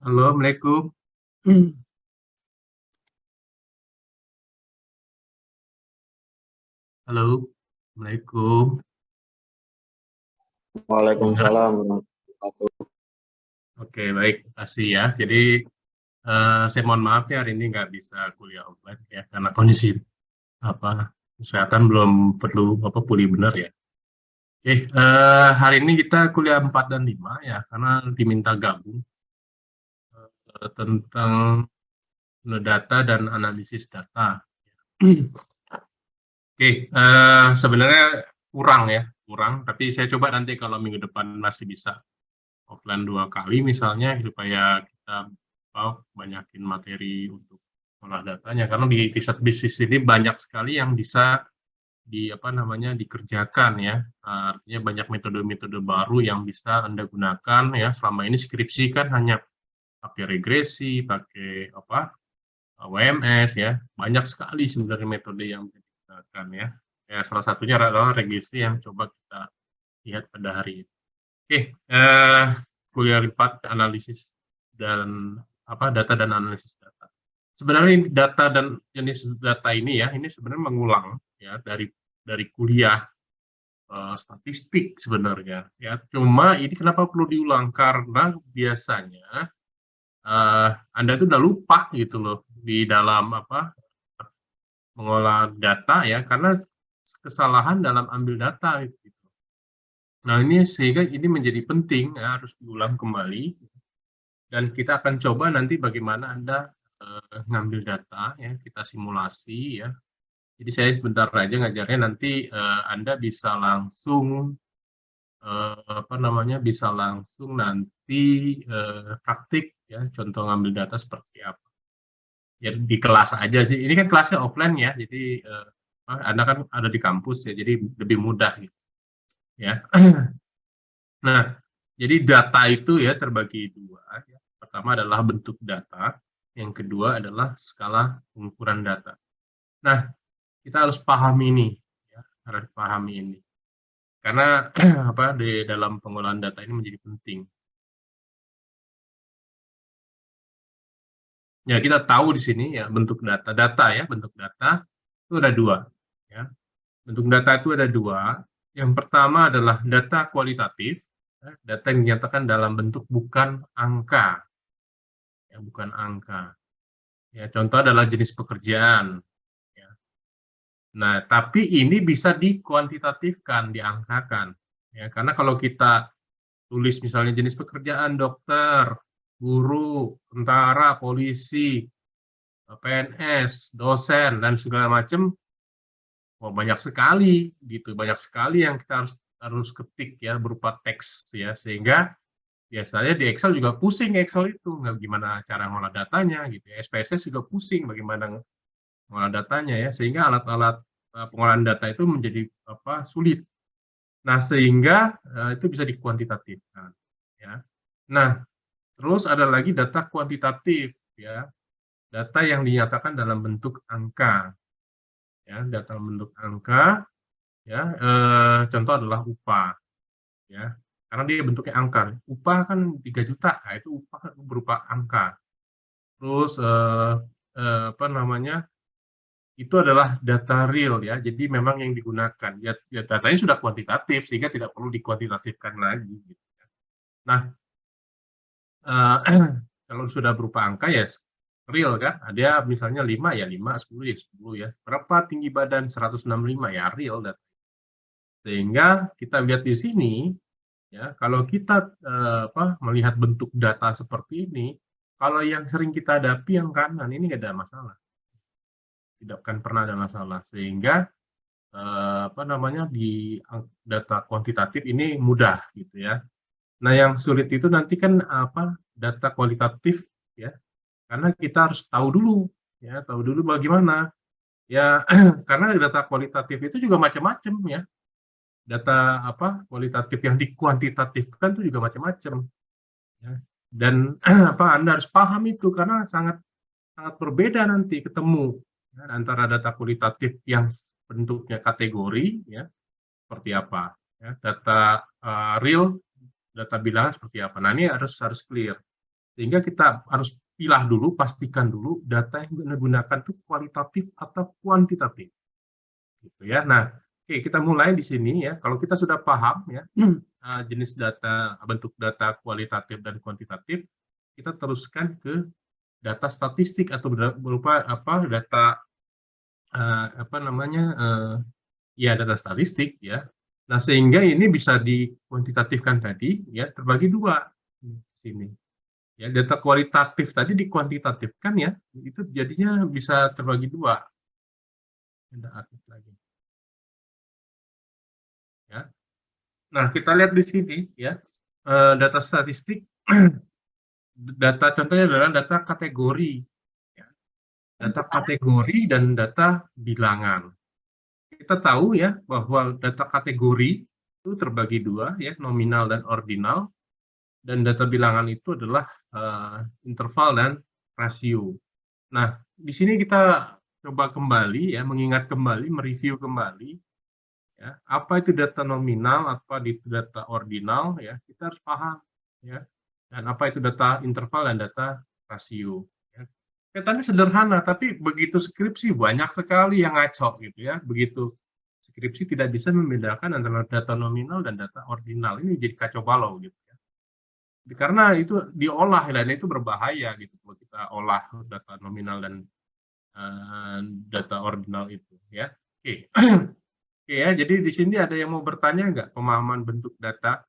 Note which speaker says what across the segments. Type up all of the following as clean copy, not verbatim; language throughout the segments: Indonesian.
Speaker 1: Halo, Assalamualaikum. Halo, Assalamualaikum. Dengar?
Speaker 2: Waalaikumsalam warahmatullahi wabarakatuh.
Speaker 1: Oke, baik, kasih ya. Jadi, saya mohon maaf ya hari ini nggak bisa kuliah online ya, karena kondisi apa kesehatan belum perlu pulih benar ya. Oke, hari ini kita kuliah 4 dan 5 ya, karena diminta gabung tentang data dan analisis data. Oke, sebenarnya kurang, tapi saya coba nanti kalau minggu depan masih bisa offline 2 kali misalnya supaya kita banyakin materi untuk olah datanya karena di riset bisnis ini banyak sekali yang bisa dikerjakan ya. Artinya banyak metode-metode baru yang bisa Anda gunakan ya. Selama ini skripsi kan hanya pakai regresi, pakai WMS ya. Banyak sekali sebenarnya metode yang bisa digunakan ya. Ya salah satunya adalah regresi yang coba kita lihat pada hari ini. Oke, kuliah 4 analisis dan data dan analisis data. Sebenarnya data dan jenis data ini ya, ini sebenarnya mengulang ya dari kuliah statistik sebenarnya ya. Cuma ini kenapa perlu diulang? Karena biasanya Anda itu udah lupa gitu loh di dalam mengolah data ya, karena kesalahan dalam ambil data gitu. Nah, ini sehingga ini menjadi penting ya, harus diulang kembali dan kita akan coba nanti bagaimana Anda ngambil data ya, kita simulasi ya. Jadi saya sebentar aja ngajarnya, nanti Anda bisa langsung bisa langsung nanti praktik ya, contoh ngambil data seperti apa. Ya di kelas aja sih. Ini kan kelasnya offline ya, jadi Anda kan ada di kampus ya, jadi lebih mudah gitu ya. Nah, jadi data itu ya terbagi dua. Ya. Pertama adalah bentuk data, yang kedua adalah skala pengukuran data. Nah, kita harus pahami ini, ya, harus pahami ini, karena di dalam pengolahan data ini menjadi penting. Ya, kita tahu di sini ya bentuk data ya, bentuk data itu ada dua. Ya. Bentuk data itu ada dua. Yang pertama adalah data kualitatif, ya, data yang dinyatakan dalam bentuk bukan angka, ya, bukan angka. Ya, contoh adalah jenis pekerjaan. Ya. Nah, tapi ini bisa dikuantitatifkan, diangkakan. Ya, karena kalau kita tulis misalnya jenis pekerjaan dokter, guru, tentara, polisi, PNS, dosen, dan segala macam, banyak sekali gitu, banyak sekali yang kita harus ketik ya berupa teks ya, sehingga biasanya di Excel juga pusing, Excel itu nggak gimana cara ngolah datanya gitu ya. SPSS juga pusing bagaimana ngolah datanya ya, sehingga alat-alat pengolahan data itu menjadi sulit. Nah, sehingga itu bisa dikuantitatifkan ya. Nah, terus ada lagi data kuantitatif ya, data yang dinyatakan dalam bentuk angka ya, data bentuk angka ya, contoh adalah upah ya, karena dia bentuknya angka. Upah kan 3 juta, nah itu upah kan berupa angka. Terus itu adalah data real ya, jadi memang yang digunakan ya, datanya sudah kuantitatif sehingga tidak perlu dikuantitatifkan lagi gitu. Nah, kalau sudah berupa angka ya real kan, ada misalnya 5 ya 5, 10 ya 10 ya. Berapa tinggi badan? 165 ya real data. Sehingga kita lihat di sini ya, kalau kita melihat bentuk data seperti ini, kalau yang sering kita hadapi yang kanan ini nggak ada masalah, tidak akan pernah ada masalah, sehingga di data kuantitatif ini mudah gitu ya. Nah, yang sulit itu nanti kan data kualitatif ya, karena kita harus tahu dulu ya, tahu dulu bagaimana ya. Karena data kualitatif itu juga macam-macam ya, data kualitatif yang dikuantitatifkan itu juga macam-macam ya. Dan Anda harus paham itu karena sangat sangat berbeda nanti ketemu ya, antara data kualitatif yang bentuknya kategori ya seperti apa ya, data real, data bilangan seperti apa. Nah, ini harus clear Sehingga kita harus pilah dulu, pastikan dulu data yang kita gunakan itu kualitatif atau kuantitatif. Gitu ya. Nah, oke, kita mulai di sini ya. Kalau kita sudah paham ya jenis data, bentuk data kualitatif dan kuantitatif, kita teruskan ke data statistik atau berupa data ya data statistik ya. Nah, sehingga ini bisa dikuantitatifkan tadi ya terbagi dua di sini. Ya, data kualitatif tadi dikuantitatifkan ya, itu jadinya bisa terbagi dua. Ada aktif lagi. Ya. Nah, kita lihat di sini ya. Data statistik data contohnya adalah data kategori ya. Data kategori dan data bilangan. Kita tahu ya bahwa data kategori itu terbagi dua ya, nominal dan ordinal, dan data bilangan itu adalah interval dan rasio. Nah, di sini kita coba kembali ya, mengingat kembali, mereview kembali ya, apa itu data nominal, apa itu data ordinal ya, kita harus paham ya. Dan apa itu data interval dan data rasio ya. Kelihatannya sederhana, tapi begitu skripsi banyak sekali yang ngaco gitu ya. Begitu skripsi tidak bisa membedakan antara data nominal dan data ordinal. Ini jadi kacau balau gitu ya. Karena itu diolah dan itu berbahaya gitu kalau kita olah data nominal dan data ordinal itu ya. Oke. Oke ya, jadi di sini ada yang mau bertanya nggak pemahaman bentuk data?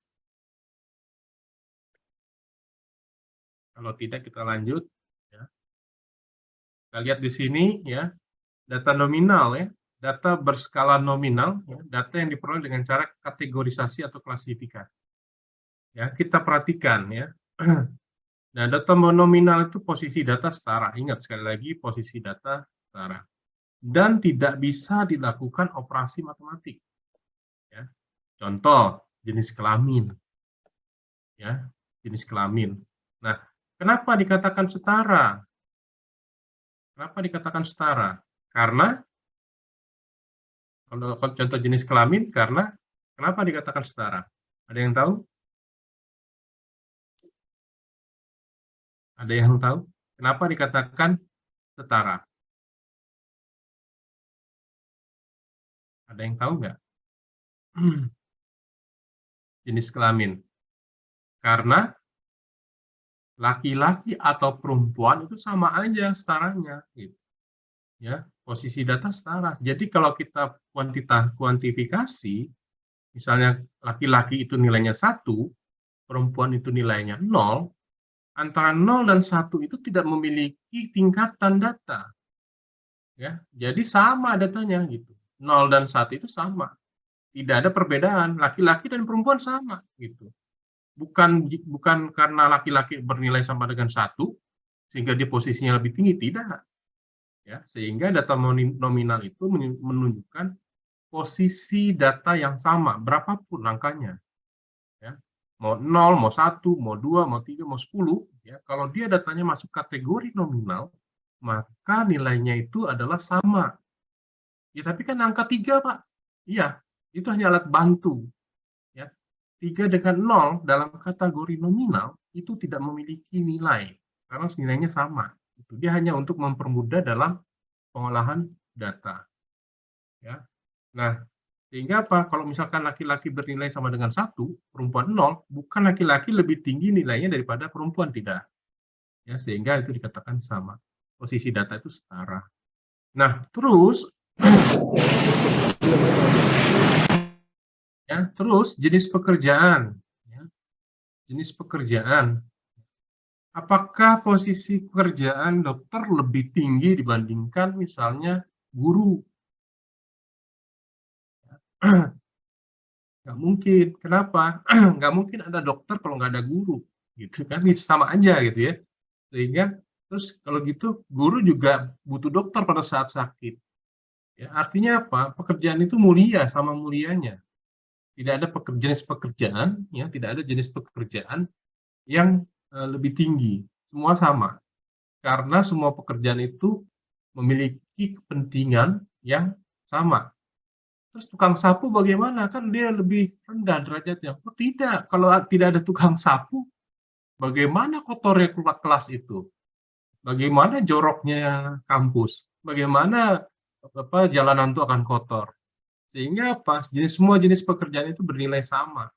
Speaker 1: Kalau tidak kita lanjut ya. Kita lihat di sini ya, data nominal ya, data berskala nominal ya, data yang diperoleh dengan cara kategorisasi atau klasifikasi. Ya, kita perhatikan ya. Nah, data nominal itu posisi data setara. Ingat sekali lagi posisi data setara. Dan tidak bisa dilakukan operasi matematik. Ya. Contoh, jenis kelamin. Ya, jenis kelamin. Nah, kenapa dikatakan setara? Kenapa dikatakan setara? Karena kalau contoh jenis kelamin, karena kenapa dikatakan setara? Ada yang tahu? Ada yang tahu? Kenapa dikatakan setara? Ada yang tahu nggak? Jenis kelamin. Karena laki-laki atau perempuan itu sama aja setaranya. Gitu. Ya, posisi data setara. Jadi kalau kita kuantifikasi, misalnya laki-laki itu nilainya 1, perempuan itu nilainya 0, antara 0 dan 1 itu tidak memiliki tingkatan data. Ya, jadi sama datanya gitu. 0 dan 1 itu sama. Tidak ada perbedaan, laki-laki dan perempuan sama gitu. Bukan karena laki-laki bernilai sama dengan 1 sehingga dia posisinya lebih tinggi, tidak. Ya, sehingga data nominal itu menunjukkan posisi data yang sama berapapun angkanya. Ya. Mau 0, mau 1, mau 2, mau 3, mau 10, ya, kalau dia datanya masuk kategori nominal, maka nilainya itu adalah sama. Ya, tapi kan angka 3, Pak. Iya, itu hanya alat bantu. Ya. 3 dengan 0 dalam kategori nominal itu tidak memiliki nilai, karena nilainya sama. Dia hanya untuk mempermudah dalam pengolahan data. Ya. Nah, sehingga apa? Kalau misalkan laki-laki bernilai sama dengan 1, perempuan 0, bukan laki-laki lebih tinggi nilainya daripada perempuan, tidak. Ya, sehingga itu dikatakan sama. Posisi data itu setara. Nah, terus ya, terus jenis pekerjaan. Ya, jenis pekerjaan. Apakah posisi pekerjaan dokter lebih tinggi dibandingkan misalnya guru? Nggak mungkin. Kenapa? Nggak mungkin ada dokter kalau nggak ada guru. Gitu kan, sama aja gitu ya. Sehingga, terus kalau gitu, guru juga butuh dokter pada saat sakit. Ya, artinya apa? Pekerjaan itu mulia sama mulianya. Tidak ada jenis pekerjaan, ya, tidak ada jenis pekerjaan yang lebih tinggi. Semua sama. Karena semua pekerjaan itu memiliki kepentingan yang sama. Terus tukang sapu bagaimana? Kan dia lebih rendah derajatnya. Oh tidak, kalau tidak ada tukang sapu, bagaimana kotornya kelas itu, bagaimana joroknya kampus, bagaimana jalanan itu akan kotor. Sehingga semua jenis pekerjaan itu bernilai sama.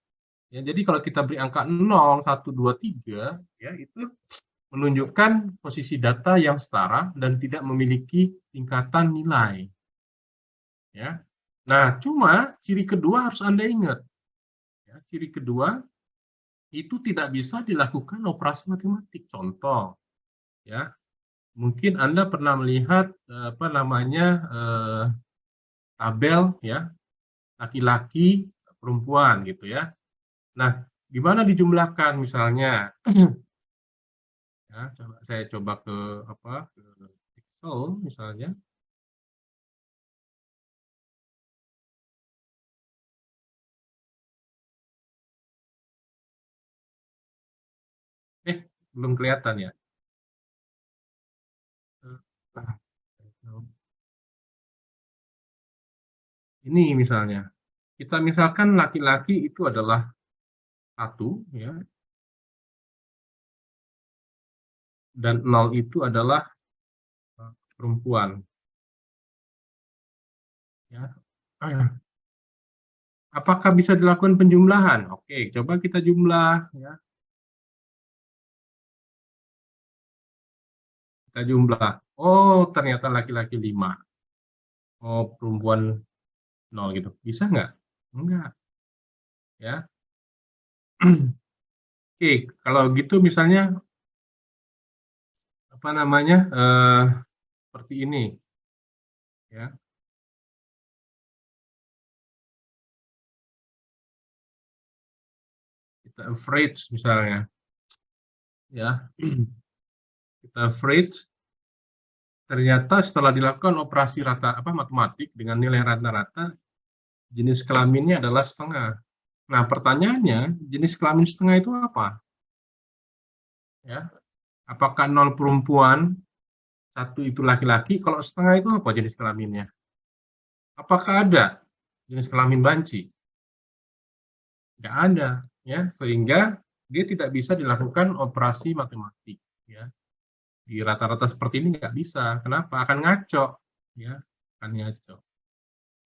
Speaker 1: Ya, jadi kalau kita beri angka 0, 1, 2, 3, ya, itu menunjukkan posisi data yang setara dan tidak memiliki tingkatan nilai. Ya. Nah, cuma ciri kedua harus Anda ingat. Ya, ciri kedua itu tidak bisa dilakukan operasi matematik. Contoh, ya, mungkin Anda pernah melihat tabel, ya, laki-laki, perempuan, gitu ya. Nah, gimana dijumlahkan misalnya? Ya, saya coba ke Excel misalnya. Belum kelihatan ya. Ini misalnya, kita misalkan laki-laki itu adalah 1, ya, dan 0 itu adalah perempuan. Ya. Apakah bisa dilakukan penjumlahan? Oke, coba kita jumlah. Ya. Kita jumlah. Oh, ternyata laki-laki 5. Oh, perempuan 0 gitu. Bisa nggak? Enggak. Ya. Oke, kalau gitu misalnya seperti ini, ya. Kita average misalnya, ya. Kita average, ternyata setelah dilakukan operasi matematik dengan nilai rata-rata, jenis kelaminnya adalah setengah. Nah, pertanyaannya, jenis kelamin setengah itu apa? Ya, apakah 0 perempuan, 1 itu laki-laki? Kalau setengah itu apa jenis kelaminnya? Apakah ada jenis kelamin banci? Nggak ada, ya, sehingga dia tidak bisa dilakukan operasi matematik, ya. Di rata-rata seperti ini nggak bisa. Kenapa? Akan ngaco, ya, akan ngaco.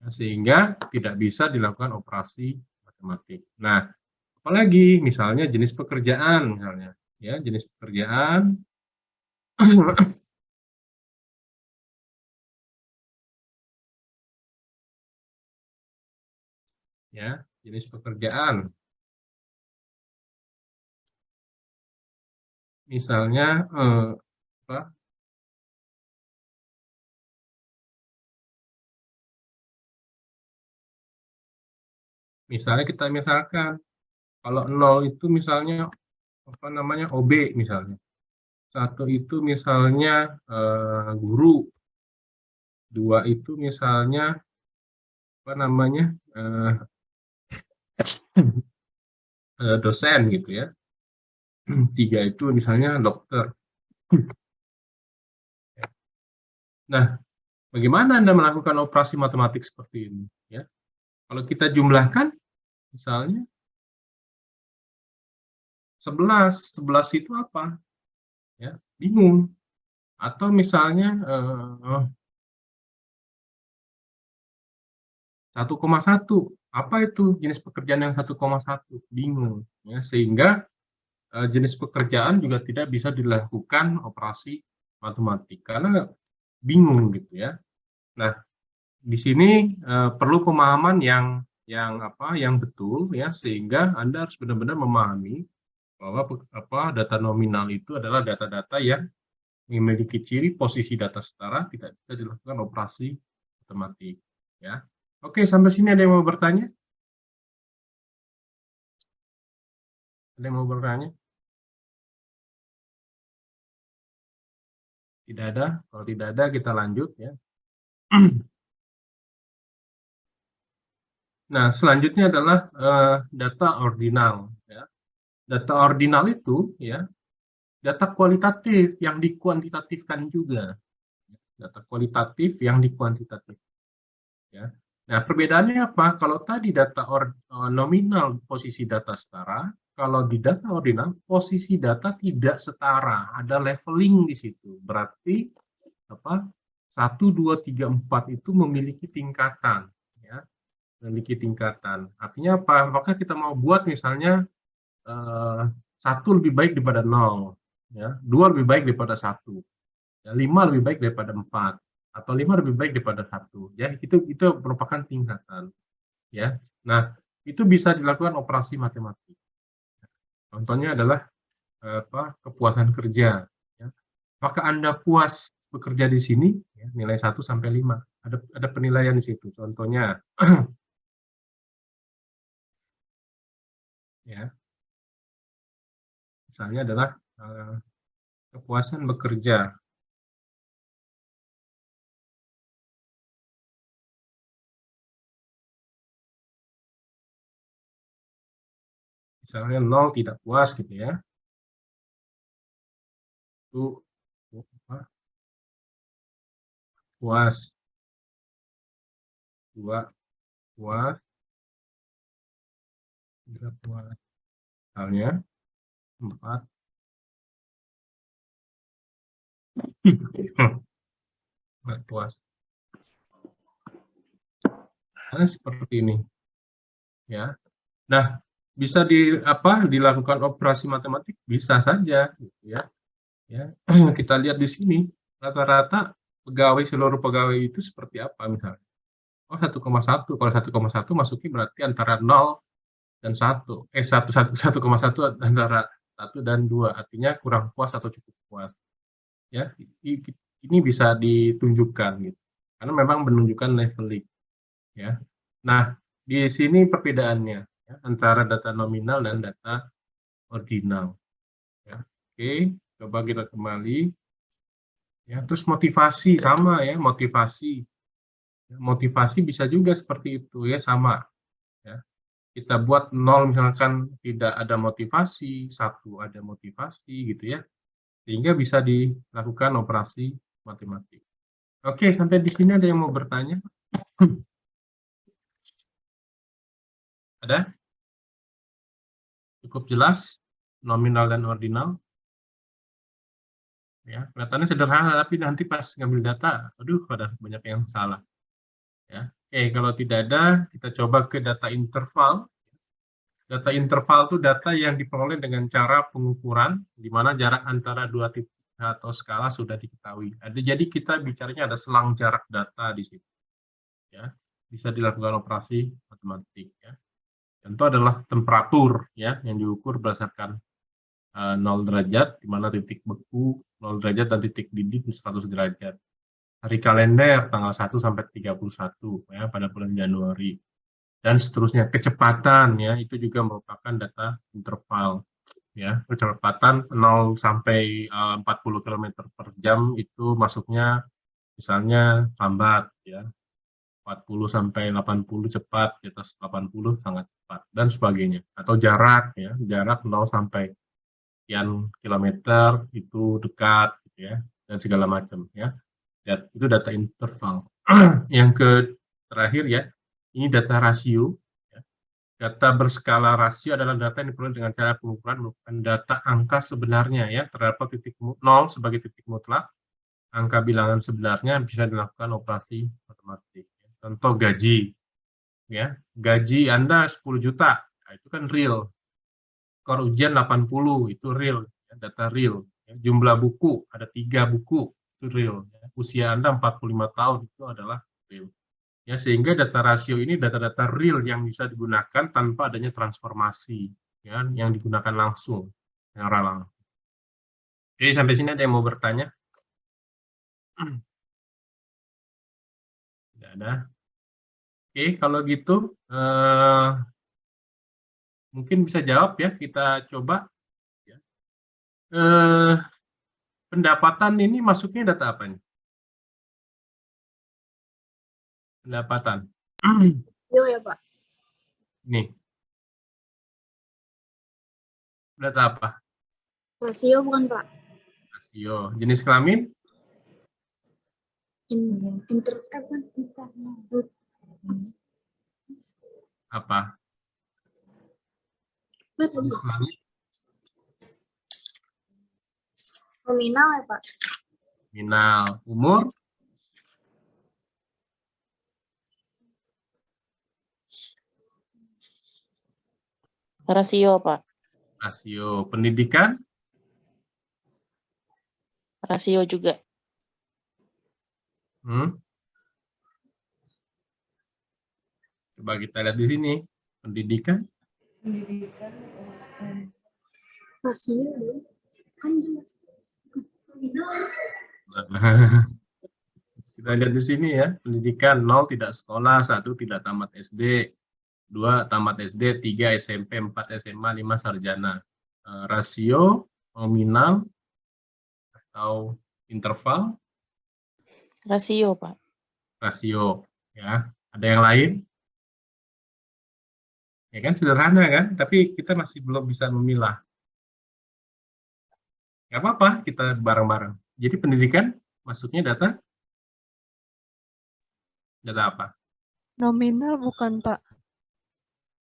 Speaker 1: Ya, sehingga tidak bisa dilakukan operasi matematik. Nah, apalagi misalnya jenis pekerjaan, misalnya, ya, jenis pekerjaan. Ya, jenis pekerjaan. Misalnya misalnya kita misalkan kalau 0 itu misalnya OB misalnya. 1 itu misalnya guru. 2 itu misalnya dosen gitu ya. 3 itu misalnya dokter. Nah, bagaimana Anda melakukan operasi matematik seperti ini? Ya, kalau kita jumlahkan, misalnya 11 itu apa? Ya, bingung. Atau misalnya 1,1, apa itu jenis pekerjaan yang 1,1? Bingung. Ya, sehingga jenis pekerjaan juga tidak bisa dilakukan operasi matematik karena bingung gitu ya. Nah, di sini perlu pemahaman yang betul ya, sehingga Anda harus benar-benar memahami bahwa data nominal itu adalah data-data yang memiliki ciri posisi data setara, tidak bisa dilakukan operasi matematik, ya. Oke, sampai sini ada yang mau bertanya? Ada yang mau bertanya? Tidak ada. Kalau tidak ada, kita lanjut ya. Nah, selanjutnya adalah data ordinal. Ya. Data ordinal itu ya data kualitatif yang dikuantitatifkan juga. Data kualitatif yang dikuantitatif. Ya. Nah, perbedaannya apa? Kalau tadi data nominal posisi data setara, kalau di data ordinal, posisi data tidak setara, ada leveling di situ. Berarti apa? 1, 2, 3, 4 itu memiliki tingkatan, ya. Memiliki tingkatan. Artinya apa? Maka kita mau buat misalnya 1 lebih baik daripada 0, ya. 2 lebih baik daripada 1, ya. 5 lebih baik daripada 4, atau 5 lebih baik daripada 1, ya. Itu merupakan tingkatan, ya. Nah, itu bisa dilakukan operasi matematik. Contohnya adalah kepuasan kerja, ya. Apakah Anda puas bekerja di sini? Ya, nilai 1 sampai 5. Ada penilaian di situ. Contohnya, ya, misalnya adalah kepuasan bekerja. Misalnya 0 tidak puas gitu ya. Itu puas. 2 puas, 3 puas. Misalnya 4 nggak puas. Nah, seperti ini, ya. Nah, bisa dilakukan operasi matematik, bisa saja gitu ya. Ya, kita lihat di sini rata-rata seluruh pegawai itu seperti apa misalnya. Oh, 1,1. Kalau 1,1 masuknya berarti antara 0 dan 1. 1,1 antara 1 dan 2. Artinya kurang puas atau cukup puas. Ya, ini bisa ditunjukkan gitu. Karena memang menunjukkan leveling, ya. Nah, di sini perbedaannya, ya, antara data nominal dan data ordinal, ya. Oke, coba kita kembali. Ya, terus motivasi sama ya, motivasi. Motivasi bisa juga seperti itu ya, sama ya. Kita buat 0 misalkan tidak ada motivasi, 1 ada motivasi gitu ya. Sehingga bisa dilakukan operasi matematik. Oke, sampai di sini ada yang mau bertanya? Ada? Cukup jelas nominal dan ordinal? Ya, kelihatannya sederhana tapi nanti pas ngambil data, aduh, ada banyak yang salah. Ya. Oke, kalau tidak ada, kita coba ke data interval. Data interval itu data yang diperoleh dengan cara pengukuran, di mana jarak antara dua titik atau skala sudah diketahui. Jadi kita bicaranya ada selang jarak data di situ. Ya, bisa dilakukan operasi matematik. Ya. Contoh adalah temperatur, ya, yang diukur berdasarkan 0 derajat, di mana titik beku 0 derajat dan titik didih 100 derajat. Hari kalender tanggal 1 sampai 31 ya, pada bulan Januari. Dan seterusnya. Kecepatan ya, itu juga merupakan data interval ya. Kecepatan 0 sampai 40 km per jam itu masuknya misalnya lambat ya. 40 sampai 80 cepat, di atas 80 sangat cepat dan sebagainya. Atau jarak ya, jarak 0 sampai sekian kilometer itu dekat gitu ya, dan segala macam ya. Itu data interval. Yang terakhir ya, ini data rasio. Data berskala rasio adalah data yang diperoleh dengan cara pengukuran merupakan data angka sebenarnya ya, terdapat titik 0 sebagai titik mutlak, angka bilangan sebenarnya bisa dilakukan operasi matematik. Contoh gaji, ya, gaji Anda 10 juta, nah, itu kan real. Skor ujian 80, itu real, ya, data real. Ya, jumlah buku, ada 3 buku, itu real. Ya. Usia Anda 45 tahun, itu adalah real. Ya, sehingga data rasio ini data-data real yang bisa digunakan tanpa adanya transformasi, ya, yang digunakan langsung, secara langsung. Oke, sampai sini ada yang mau bertanya? Tidak ada. Oke, kalau gitu mungkin bisa jawab ya, kita coba. Ya. Pendapatan ini masuknya data apa nih? Pendapatan.
Speaker 2: Rasio ya Pak?
Speaker 1: Nih, data apa?
Speaker 2: Rasio bukan Pak?
Speaker 1: Rasio. Jenis kelamin? Apa?
Speaker 2: Pak tadi
Speaker 1: Ulangi.
Speaker 2: nominal ya Pak?
Speaker 1: Nominal. Umur?
Speaker 3: Rasio, Pak.
Speaker 1: Rasio. Pendidikan?
Speaker 3: Rasio juga.
Speaker 1: Coba kita lihat di sini. Pendidikan?
Speaker 2: Rasio kan jelas. Nominal.
Speaker 1: Kita lihat di sini ya. Pendidikan 0 tidak sekolah, 1 tidak tamat SD, 2 tamat SD, 3 SMP, 4 SMA, 5 sarjana. Rasio, nominal, atau interval?
Speaker 3: Rasio, Pak.
Speaker 1: Rasio. Ya. Ada yang lain? Ya kan sederhana kan, tapi kita masih belum bisa memilah. Nggak apa-apa, kita bareng-bareng. Jadi pendidikan masuknya data apa?
Speaker 4: Nominal bukan, Pak.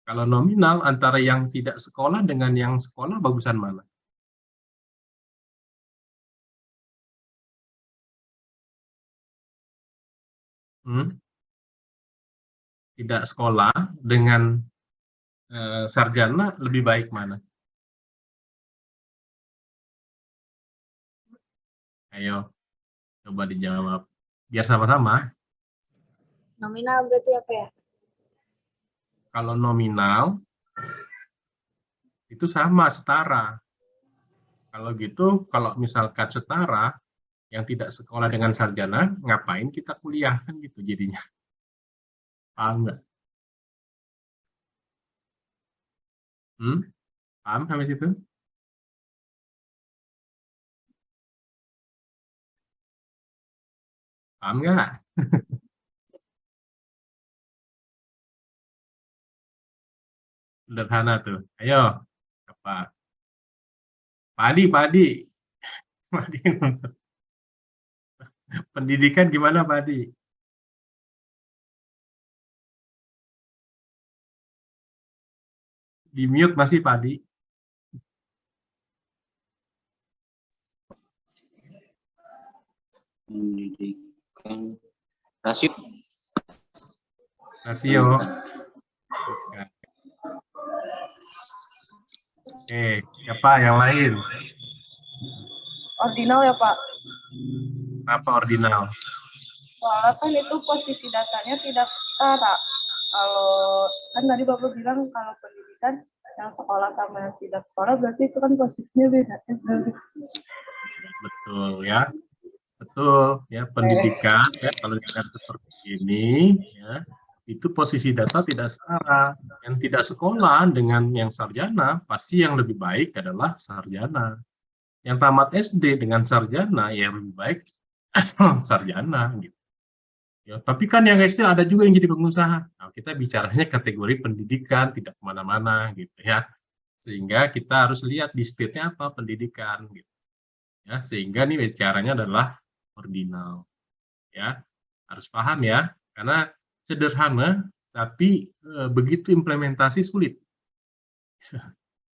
Speaker 1: Kalau nominal antara yang tidak sekolah dengan yang sekolah bagusan mana? Tidak sekolah dengan sarjana lebih baik mana? Ayo, coba dijawab. Biar sama-sama.
Speaker 2: Nominal berarti apa ya?
Speaker 1: Kalau nominal, itu sama, setara. Kalau gitu, kalau misalkan setara, yang tidak sekolah dengan sarjana, ngapain kita kuliah? Kan gitu jadinya. Paham nggak? Paham sampai situ? Paham nggak? Sederhana tuh. Ayo, apa? Padi. Padi. Pendidikan gimana, Padi? Di mute masih, Padi.
Speaker 5: Pendidikan rasio.
Speaker 1: Oke, siapa yang lain?
Speaker 6: Ordinal ya Pak.
Speaker 1: Apa ordinal?
Speaker 6: Soalnya kan itu posisi datanya tidak setara. Kalau kan tadi Bapak bilang kalau pendidikan yang sekolah sama yang tidak sekolah berarti itu kan posisinya beda.
Speaker 1: Betul ya. Betul ya, pendidikan ya kalau dilihat seperti ini ya, itu posisi data tidak setara. Yang tidak sekolah dengan yang sarjana pasti yang lebih baik adalah sarjana. Yang tamat SD dengan sarjana ya lebih baik sarjana gitu. Ya, tapi kan yang SD ada juga yang jadi pengusaha. Nah, kita bicaranya kategori pendidikan, tidak kemana-mana gitu ya. Sehingga kita harus lihat di state-nya apa pendidikan gitu. Ya, sehingga nih bicaranya adalah ordinal. Ya, harus paham ya, karena sederhana tapi begitu implementasi sulit.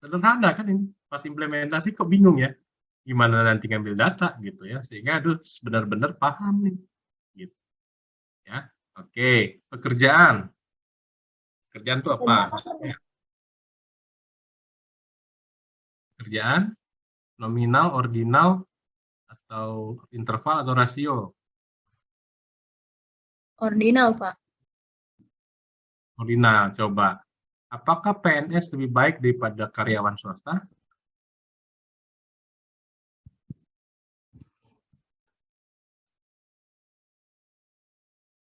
Speaker 1: Sederhana kan ini, pas implementasi kok bingung ya. Gimana nanti ngambil data gitu ya, sehingga aduh benar-benar paham nih. Gitu. Ya, oke, pekerjaan. Pekerjaan itu apa? Pekerjaan, nominal, ordinal, atau interval atau rasio?
Speaker 2: Ordinal, Pak.
Speaker 1: Ordinal, coba. Apakah PNS lebih baik daripada karyawan swasta?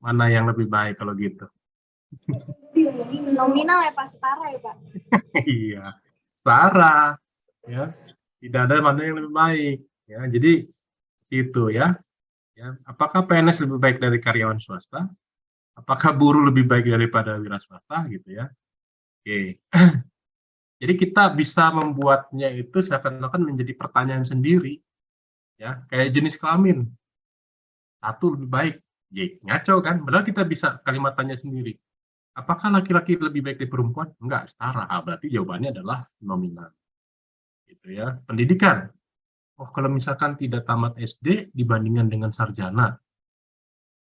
Speaker 1: Mana yang lebih baik kalau gitu?
Speaker 2: Nominal ya Pak, setara ya Pak?
Speaker 1: Iya, setara. Ya, tidak ada mana yang lebih baik. Ya, jadi itu ya. Ya, apakah PNS lebih baik dari karyawan swasta? Apakah buruh lebih baik daripada wira swasta gitu ya? Oke. Jadi kita bisa membuatnya itu seakan-akan menjadi pertanyaan sendiri. Ya, kayak jenis kelamin. Satu lebih baik. Ya, ngaco kan? Padahal kita bisa kalimat tanya sendiri. Apakah laki-laki lebih baik dari perempuan? Enggak, setara. Berarti jawabannya adalah nominal. Gitu ya. Pendidikan. Oh, kalau misalkan tidak tamat SD dibandingkan dengan sarjana.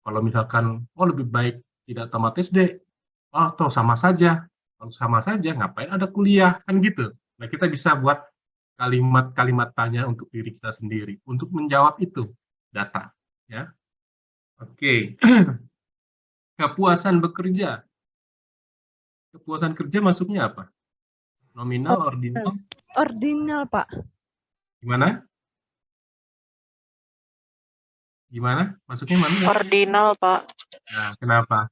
Speaker 1: Kalau misalkan, oh lebih baik tidak tamat SD. Oh, toh sama saja. Kalau sama saja, ngapain ada kuliah? Kan gitu. Nah, kita bisa buat kalimat-kalimat tanya untuk diri kita sendiri. Untuk menjawab itu, data. Ya. Oke. Kepuasan bekerja. Kepuasan kerja masuknya apa? Nominal, ordinal?
Speaker 4: Ordinal, Pak.
Speaker 1: Gimana? Gimana? Masuknya mana?
Speaker 3: Ordinal, Pak.
Speaker 1: Nah, kenapa?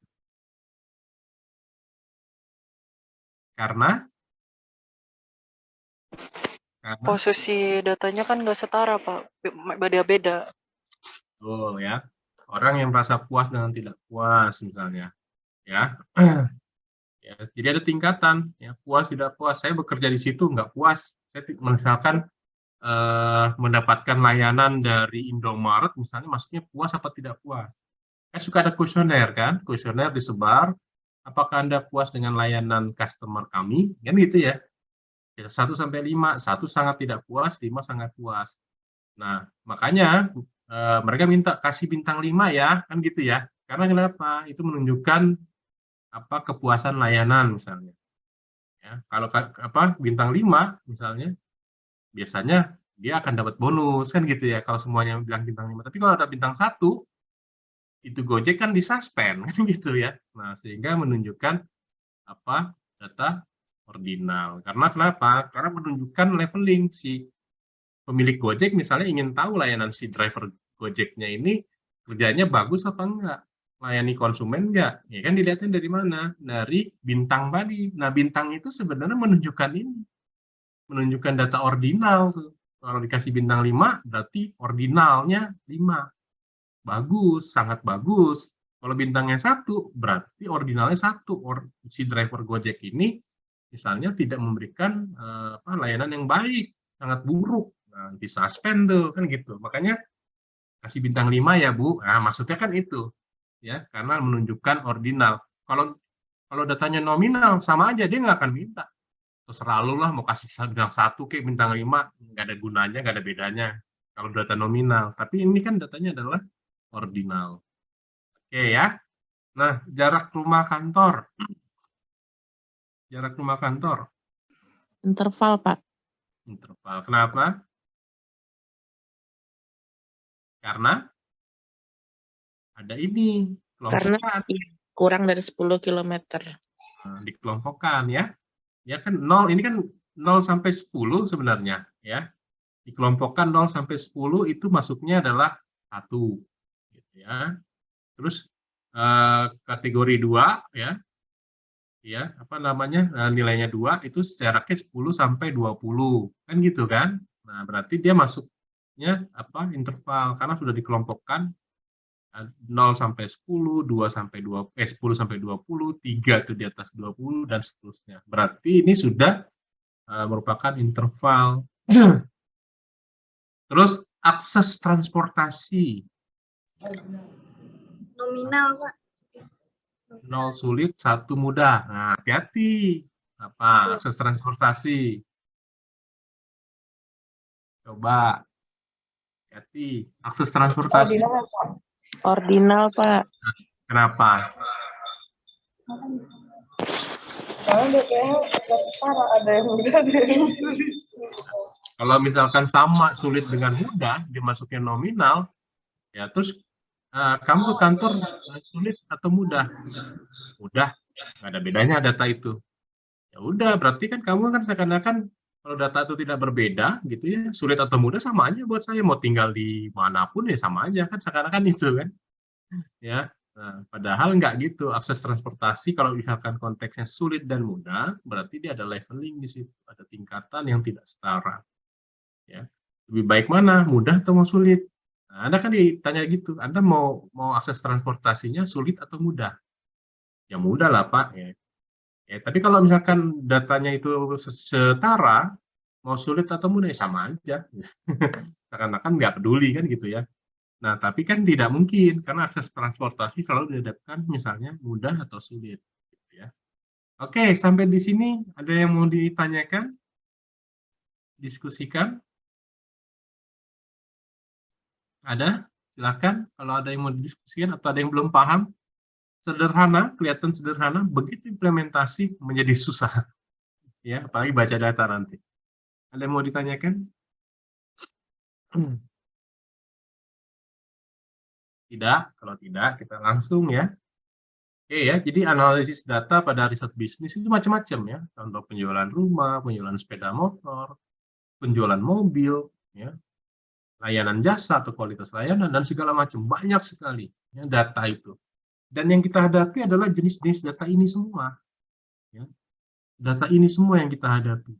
Speaker 1: Karena
Speaker 3: Posisi datanya kan nggak setara, Pak. Beda-beda.
Speaker 1: betul ya. Orang yang merasa puas dengan tidak puas misalnya, ya. Ya, jadi ada tingkatan, ya, puas tidak puas. Saya bekerja di situ nggak puas. Saya misalkan mendapatkan layanan dari Indomaret misalnya, maksudnya puas apa tidak puas? Kan suka ada kuesioner kan, kuesioner disebar. Apakah Anda puas dengan layanan customer kami? Kan gitu ya. 1 sampai 5, 1 sangat tidak puas, 5 sangat puas. Nah, makanya mereka minta kasih bintang 5 ya, kan gitu ya. Karena kenapa? Itu menunjukkan kepuasan layanan misalnya. Ya, kalau bintang 5 misalnya, biasanya dia akan dapat bonus kan gitu ya kalau semuanya bilang bintang 5. Tapi kalau ada bintang 1, itu Gojek kan disuspend kan gitu ya. Nah, sehingga menunjukkan data ordinal. Karena kenapa? Karena menunjukkan leveling si pemilik Gojek misalnya ingin tahu layanan si driver Gojeknya ini kerjanya bagus apa enggak, layani konsumen enggak, ya kan dilihatnya dari mana? Dari bintang tadi. Nah, bintang itu sebenarnya menunjukkan ini, menunjukkan data ordinal. Kalau dikasih bintang 5, berarti ordinalnya 5. Bagus, sangat bagus. Kalau bintangnya 1, berarti ordinalnya 1. Si driver Gojek ini misalnya tidak memberikan layanan yang baik, sangat buruk. Nah, disuspend tuh, kan gitu. Makanya kasih bintang 5 ya, Bu. Nah, maksudnya kan itu. Ya, karena menunjukkan ordinal. Kalau datanya nominal, sama aja, dia nggak akan minta. Terserah lu lah, mau kasih bintang 1 kayak bintang 5, nggak ada gunanya, nggak ada bedanya. Kalau data nominal. Tapi ini kan datanya adalah ordinal. Oke ya. Nah, jarak rumah kantor. Jarak rumah kantor.
Speaker 3: Interval, Pak.
Speaker 1: Interval. Kenapa? Karena ada ini.
Speaker 3: Karena kurang dari 10 km.
Speaker 1: Nah, dikelompokkan ya. Ya kan 0, ini kan 0 sampai 10 sebenarnya ya. Dikelompokkan 0 sampai 10 itu masuknya adalah 1. Gitu ya. Terus kategori 2 ya. Ya, nilainya 2 itu jaraknya 10 sampai 20. Kan gitu kan? Nah, berarti dia masuknya interval karena sudah dikelompokkan 0 sampai 10, 2 sampai 20, 10 sampai 20, 3 itu di atas 20 dan seterusnya. Berarti ini sudah merupakan interval. Terus akses transportasi.
Speaker 2: Nominal, Pak.
Speaker 1: 0 sulit, 1 mudah. Nah, hati-hati. Akses transportasi. Coba. Hati-hati. Akses transportasi.
Speaker 3: Ordinal, Pak.
Speaker 1: Kenapa?
Speaker 6: Karena DPH setara, ada yang mudah, ada yang sulit.
Speaker 1: Kalau misalkan sama sulit dengan mudah, dimasuknya nominal, ya terus kamu ke kantor sulit atau mudah? Mudah, nggak ada bedanya data itu. Ya udah, berarti kan kamu kan seakan-akan kalau data itu tidak berbeda, gitu ya, sulit atau mudah sama aja buat saya. Mau tinggal di manapun ya sama aja kan, seakan-akan itu kan. Ya, nah, padahal nggak gitu. Akses transportasi kalau misalkan konteksnya sulit dan mudah, berarti dia ada leveling di situ, ada tingkatan yang tidak setara. Ya, lebih baik mana, mudah atau mau sulit? Nah, Anda kan ditanya gitu, Anda mau akses transportasinya sulit atau mudah? Ya mudah lah Pak. Ya, tapi kalau misalkan datanya itu setara, mau sulit atau mudah ya sama aja. Seakan-akan nggak peduli kan gitu ya. Nah, tapi kan tidak mungkin karena akses transportasi selalu dihadapkan misalnya mudah atau sulit. Gitu ya. Oke, sampai di sini ada yang mau ditanyakan? Diskusikan? Ada? Silakan kalau ada yang mau didiskusikan atau ada yang belum paham. Sederhana, kelihatan sederhana, begitu implementasi menjadi susah. Ya, apalagi baca data nanti. Ada yang mau ditanyakan? Tidak, kalau tidak kita langsung ya. Oke ya, jadi analisis data pada riset bisnis itu macam-macam ya. Contoh penjualan rumah, penjualan sepeda motor, penjualan mobil, ya, layanan jasa atau kualitas layanan dan segala macam. Banyak sekali ya, data itu. Dan yang kita hadapi adalah jenis-jenis data ini semua. Ya. Data ini semua yang kita hadapi.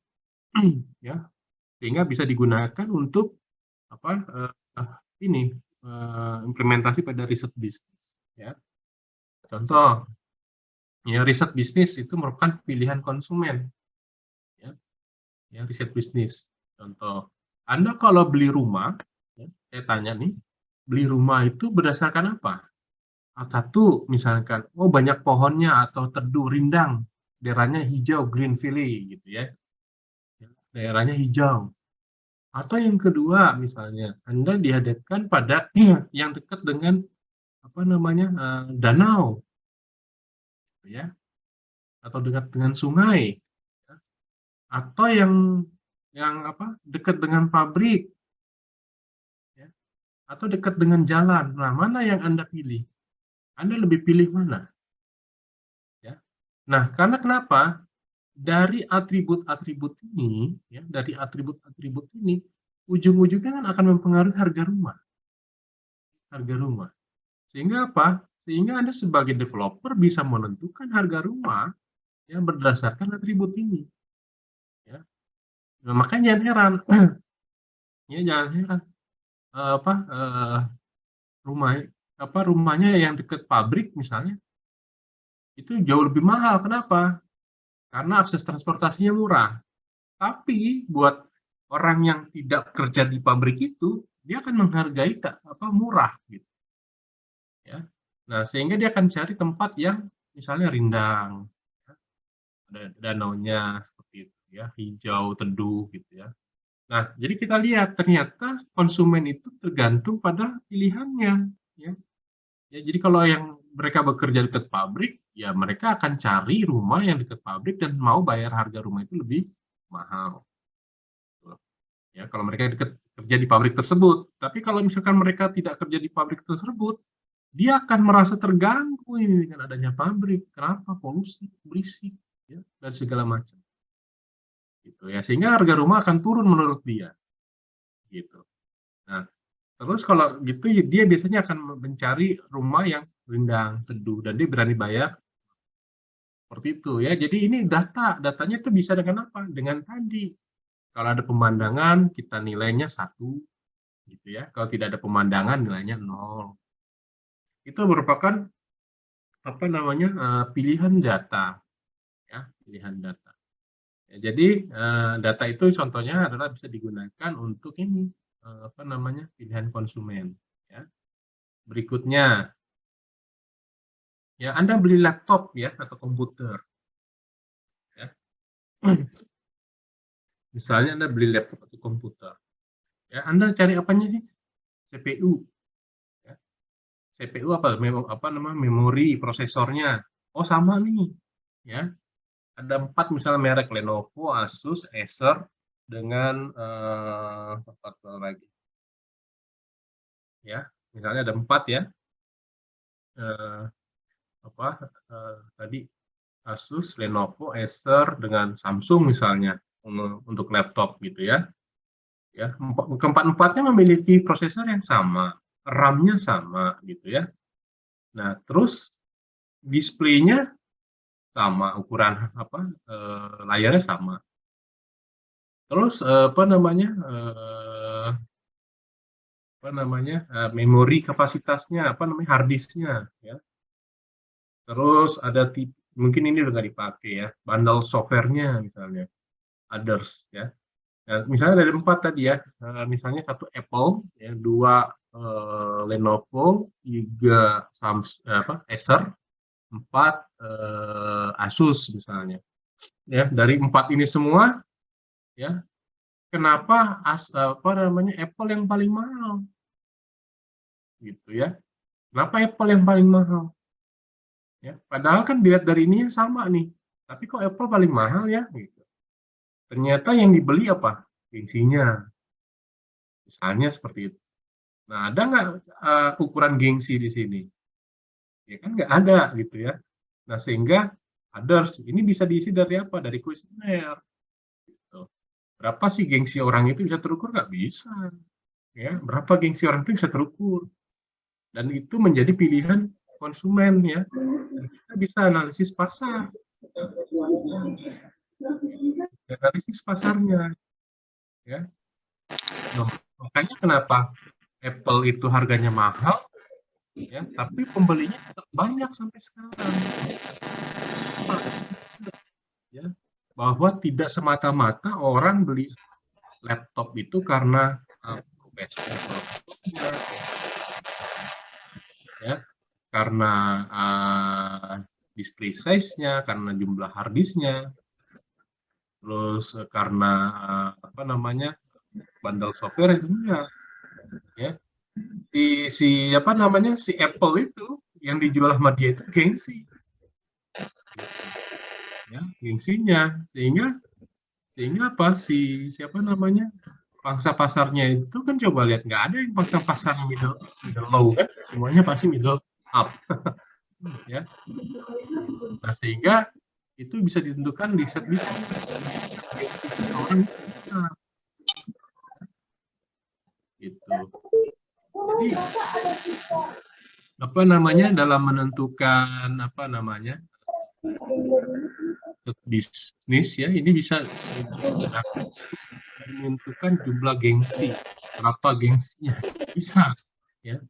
Speaker 1: Ya, sehingga bisa digunakan untuk apa ini implementasi pada riset bisnis. Ya. Contoh, ya riset bisnis itu merupakan pilihan konsumen. Ya, riset bisnis. Contoh, Anda kalau beli rumah, ya, saya tanya nih, beli rumah itu berdasarkan apa? Satu, misalkan, oh banyak pohonnya atau teduh rindang, daerahnya hijau, green valley, gitu ya. Daerahnya hijau. Atau yang kedua, misalnya, Anda dihadapkan pada yang dekat dengan apa namanya danau, ya, atau dekat dengan sungai, ya. Atau yang apa dekat dengan pabrik, ya, atau dekat dengan jalan. Nah, mana yang Anda pilih? Anda lebih pilih mana? Ya. Nah, karena kenapa? Dari atribut-atribut ini, ya, dari atribut-atribut ini, ujung-ujungnya kan akan mempengaruhi harga rumah. Harga rumah. Sehingga apa? Sehingga Anda sebagai developer bisa menentukan harga rumah yang berdasarkan atribut ini. Ya. Nah, makanya jangan heran, ya jangan heran rumahnya yang dekat pabrik misalnya itu jauh lebih mahal. Kenapa? Karena akses transportasinya murah. Tapi buat orang yang tidak kerja di pabrik itu, dia akan menghargai murah gitu. Ya. Nah, sehingga dia akan cari tempat yang misalnya rindang, ya. Ada danaunya seperti itu ya, hijau, teduh gitu ya. Nah, jadi kita lihat ternyata konsumen itu tergantung pada pilihannya ya. Ya, jadi kalau yang mereka bekerja dekat pabrik, ya mereka akan cari rumah yang dekat pabrik dan mau bayar harga rumah itu lebih mahal. Ya, kalau mereka kerja di pabrik tersebut. Tapi kalau misalkan mereka tidak kerja di pabrik tersebut, dia akan merasa terganggu ini dengan adanya pabrik. Kenapa? Polusi, berisik, ya, dan segala macam. Gitu ya, sehingga harga rumah akan turun menurut dia. Gitu. Nah, terus kalau gitu dia biasanya akan mencari rumah yang rindang, teduh, dan dia berani bayar seperti itu ya. Jadi ini datanya itu bisa dengan apa? Dengan tadi, kalau ada pemandangan kita nilainya 1, gitu ya. Kalau tidak ada pemandangan nilainya 0. Itu merupakan apa namanya pilihan data, ya, pilihan data. Ya, jadi data itu contohnya adalah bisa digunakan untuk ini apa namanya pilihan konsumen. Ya. Berikutnya, ya Anda beli laptop ya atau komputer. Ya. Misalnya Anda beli laptop atau komputer. Ya, Anda cari apanya sih? CPU. Ya. CPU apa namanya memori prosesornya. Oh sama nih. Ya. Ada 4 misalnya merek Lenovo, Asus, Acer dengan apa lagi? Ya, misalnya ada 4 ya. Tadi Asus, Lenovo, Acer dengan Samsung misalnya untuk laptop gitu ya. Ya, keempat-empatnya memiliki prosesor yang sama, RAM-nya sama gitu ya. Nah, terus displaynya sama, ukuran layarnya sama. Terus memori kapasitasnya hard disknya ya. Terus ada mungkin ini udah nggak dipakai ya, bundle softwarenya misalnya, others ya. Nah, misalnya dari 4 tadi ya, misalnya 1 Apple, ya, 2 Lenovo, 3 Acer, Asus misalnya. Ya, dari 4 ini semua, ya, kenapa Apple yang paling mahal? Gitu ya. Kenapa Apple yang paling mahal? Ya, padahal kan dilihat dari ini sama nih. Tapi kok Apple paling mahal ya? Gitu. Ternyata yang dibeli apa? Gengsinya. Misalnya seperti itu. Nah, ada nggak ukuran gengsi di sini? Ya kan nggak ada gitu ya. Nah, sehingga others ini bisa diisi dari apa? Dari kuesioner. Gitu. Berapa sih gengsi orang itu bisa terukur? Nggak bisa. Ya, berapa gengsi orang itu bisa terukur? Dan itu menjadi pilihan konsumen ya. Dan kita bisa analisis pasar. Analisis pasarnya. Ya. Nah, makanya kenapa Apple itu harganya mahal, ya, tapi pembelinya tetap banyak sampai sekarang. Ya, bahwa tidak semata-mata orang beli laptop itu karena laptopnya, ya, karena display size-nya, karena jumlah hard disk-nya, terus karena bundle software itu enggak, ya. Si Apple itu yang dijual sama dia itu gengsi, ya, gengsinya, sehingga apa pangsa pasarnya itu kan coba lihat, nggak ada yang pangsa pasar middle low kan, semuanya pasti middle up. Ya. Nah, sehingga itu bisa ditentukan di set gengsi seseorang bisa. Gitu. Jadi dalam menentukan bisnis ya, ini bisa menentukan jumlah gengsi, berapa gengsinya bisa ya.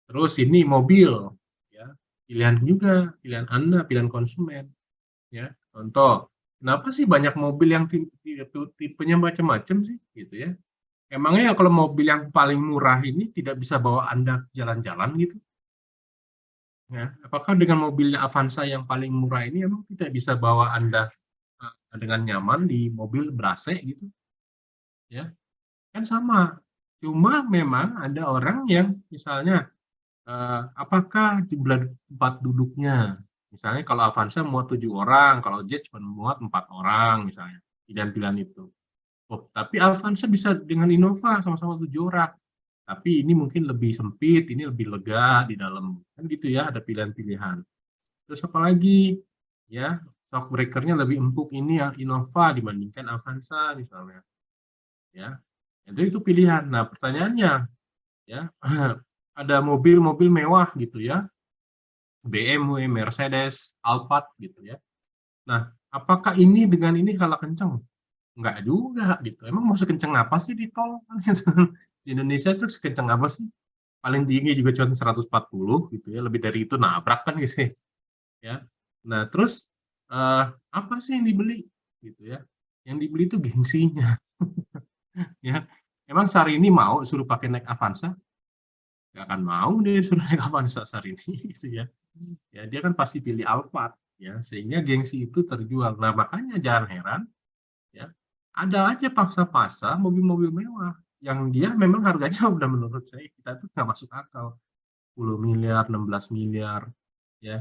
Speaker 1: Terus ini mobil ya, pilihan juga, pilihan Anda, pilihan konsumen ya. Contoh, kenapa sih banyak mobil yang tipenya macam-macam sih gitu ya? Emangnya kalau mobil yang paling murah ini tidak bisa bawa Anda jalan-jalan gitu? Ya, apakah dengan mobilnya Avanza yang paling murah ini emang tidak bisa bawa Anda dengan nyaman di mobil ber-AC gitu? Ya, kan sama. Cuma memang ada orang yang misalnya apakah jumlah tempat duduknya? Misalnya kalau Avanza muat 7 orang, kalau Jazz cuma muat 4 orang misalnya, pilihan-pilihan itu. Oh, tapi Avanza bisa dengan Innova sama-sama 7 orang. Tapi ini mungkin lebih sempit, ini lebih lega di dalam. Kan gitu ya, ada pilihan-pilihan. Terus apa lagi? Ya, shock breaker-nya lebih empuk ini ya Innova dibandingkan Avanza misalnya. Ya. Itu pilihan. Nah, pertanyaannya ya, ada mobil-mobil mewah gitu ya. BMW, Mercedes, Alphard gitu ya. Nah, apakah ini dengan ini kalah kenceng? Enggak juga gitu. Emang mau sekenceng apa sih di tol? Di Indonesia itu sekenceng apa sih? Paling tinggi juga cuma 140 gitu ya. Lebih dari itu nabrak kan gitu ya. Nah, terus apa sih yang dibeli gitu ya? Yang dibeli itu gengsinya. Ya. Emang Syahrini mau suruh pakai naik Avanza? Nggak akan mau dia suruh naik Avanza Syahrini gitu ya. Ya, dia kan pasti pilih Alphard ya, sehingga gengsi itu terjual. Nah, makanya jangan heran ya, ada aja paksa-paksa mobil-mobil mewah yang dia memang harganya udah menurut saya kita tuh nggak masuk akal. 10 miliar, 16 miliar ya.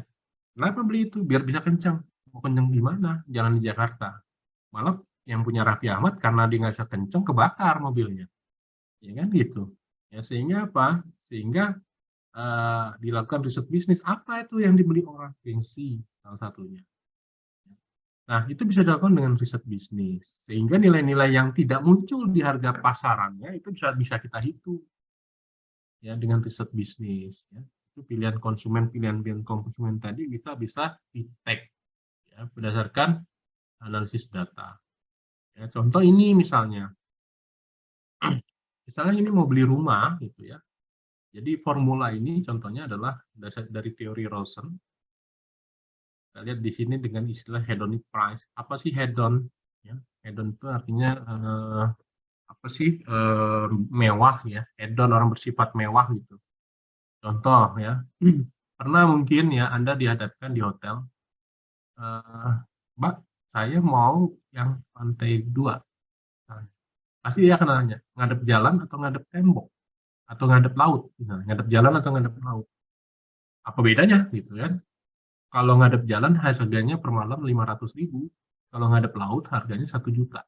Speaker 1: Kenapa beli itu? Biar bisa kencang. Mau kencang gimana? Jalan di Jakarta. Malah yang punya Raffi Ahmad karena dia nggak bisa kencang kebakar mobilnya. Ya kan gitu. Ya, sehingga apa? Sehingga dilakukan riset bisnis. Apa itu yang dibeli orang? Gengsi salah satunya. Nah, itu bisa dilakukan dengan riset bisnis. Sehingga nilai-nilai yang tidak muncul di harga pasarannya itu bisa kita hitung. Ya, dengan riset bisnis. Ya. Itu pilihan konsumen tadi bisa di-tag ya, berdasarkan analisis data. Ya, contoh ini misalnya ini mau beli rumah gitu ya. Jadi formula ini contohnya adalah dari teori Rosen. Kita lihat di sini dengan istilah hedonic price. Apa sih hedon? Ya, hedon itu artinya mewah ya. Hedon orang bersifat mewah gitu. Contoh ya, pernah mungkin ya Anda dihadapkan di hotel, Mbak, saya mau yang lantai 2. Nah, pasti dia akan nanya, ngadep jalan atau ngadep tembok? Atau ngadep laut? Misalnya, ngadep jalan atau ngadep laut? Apa bedanya gitu kan? Kalau ngadep jalan harganya per malam 500.000, kalau ngadep laut harganya 1 juta.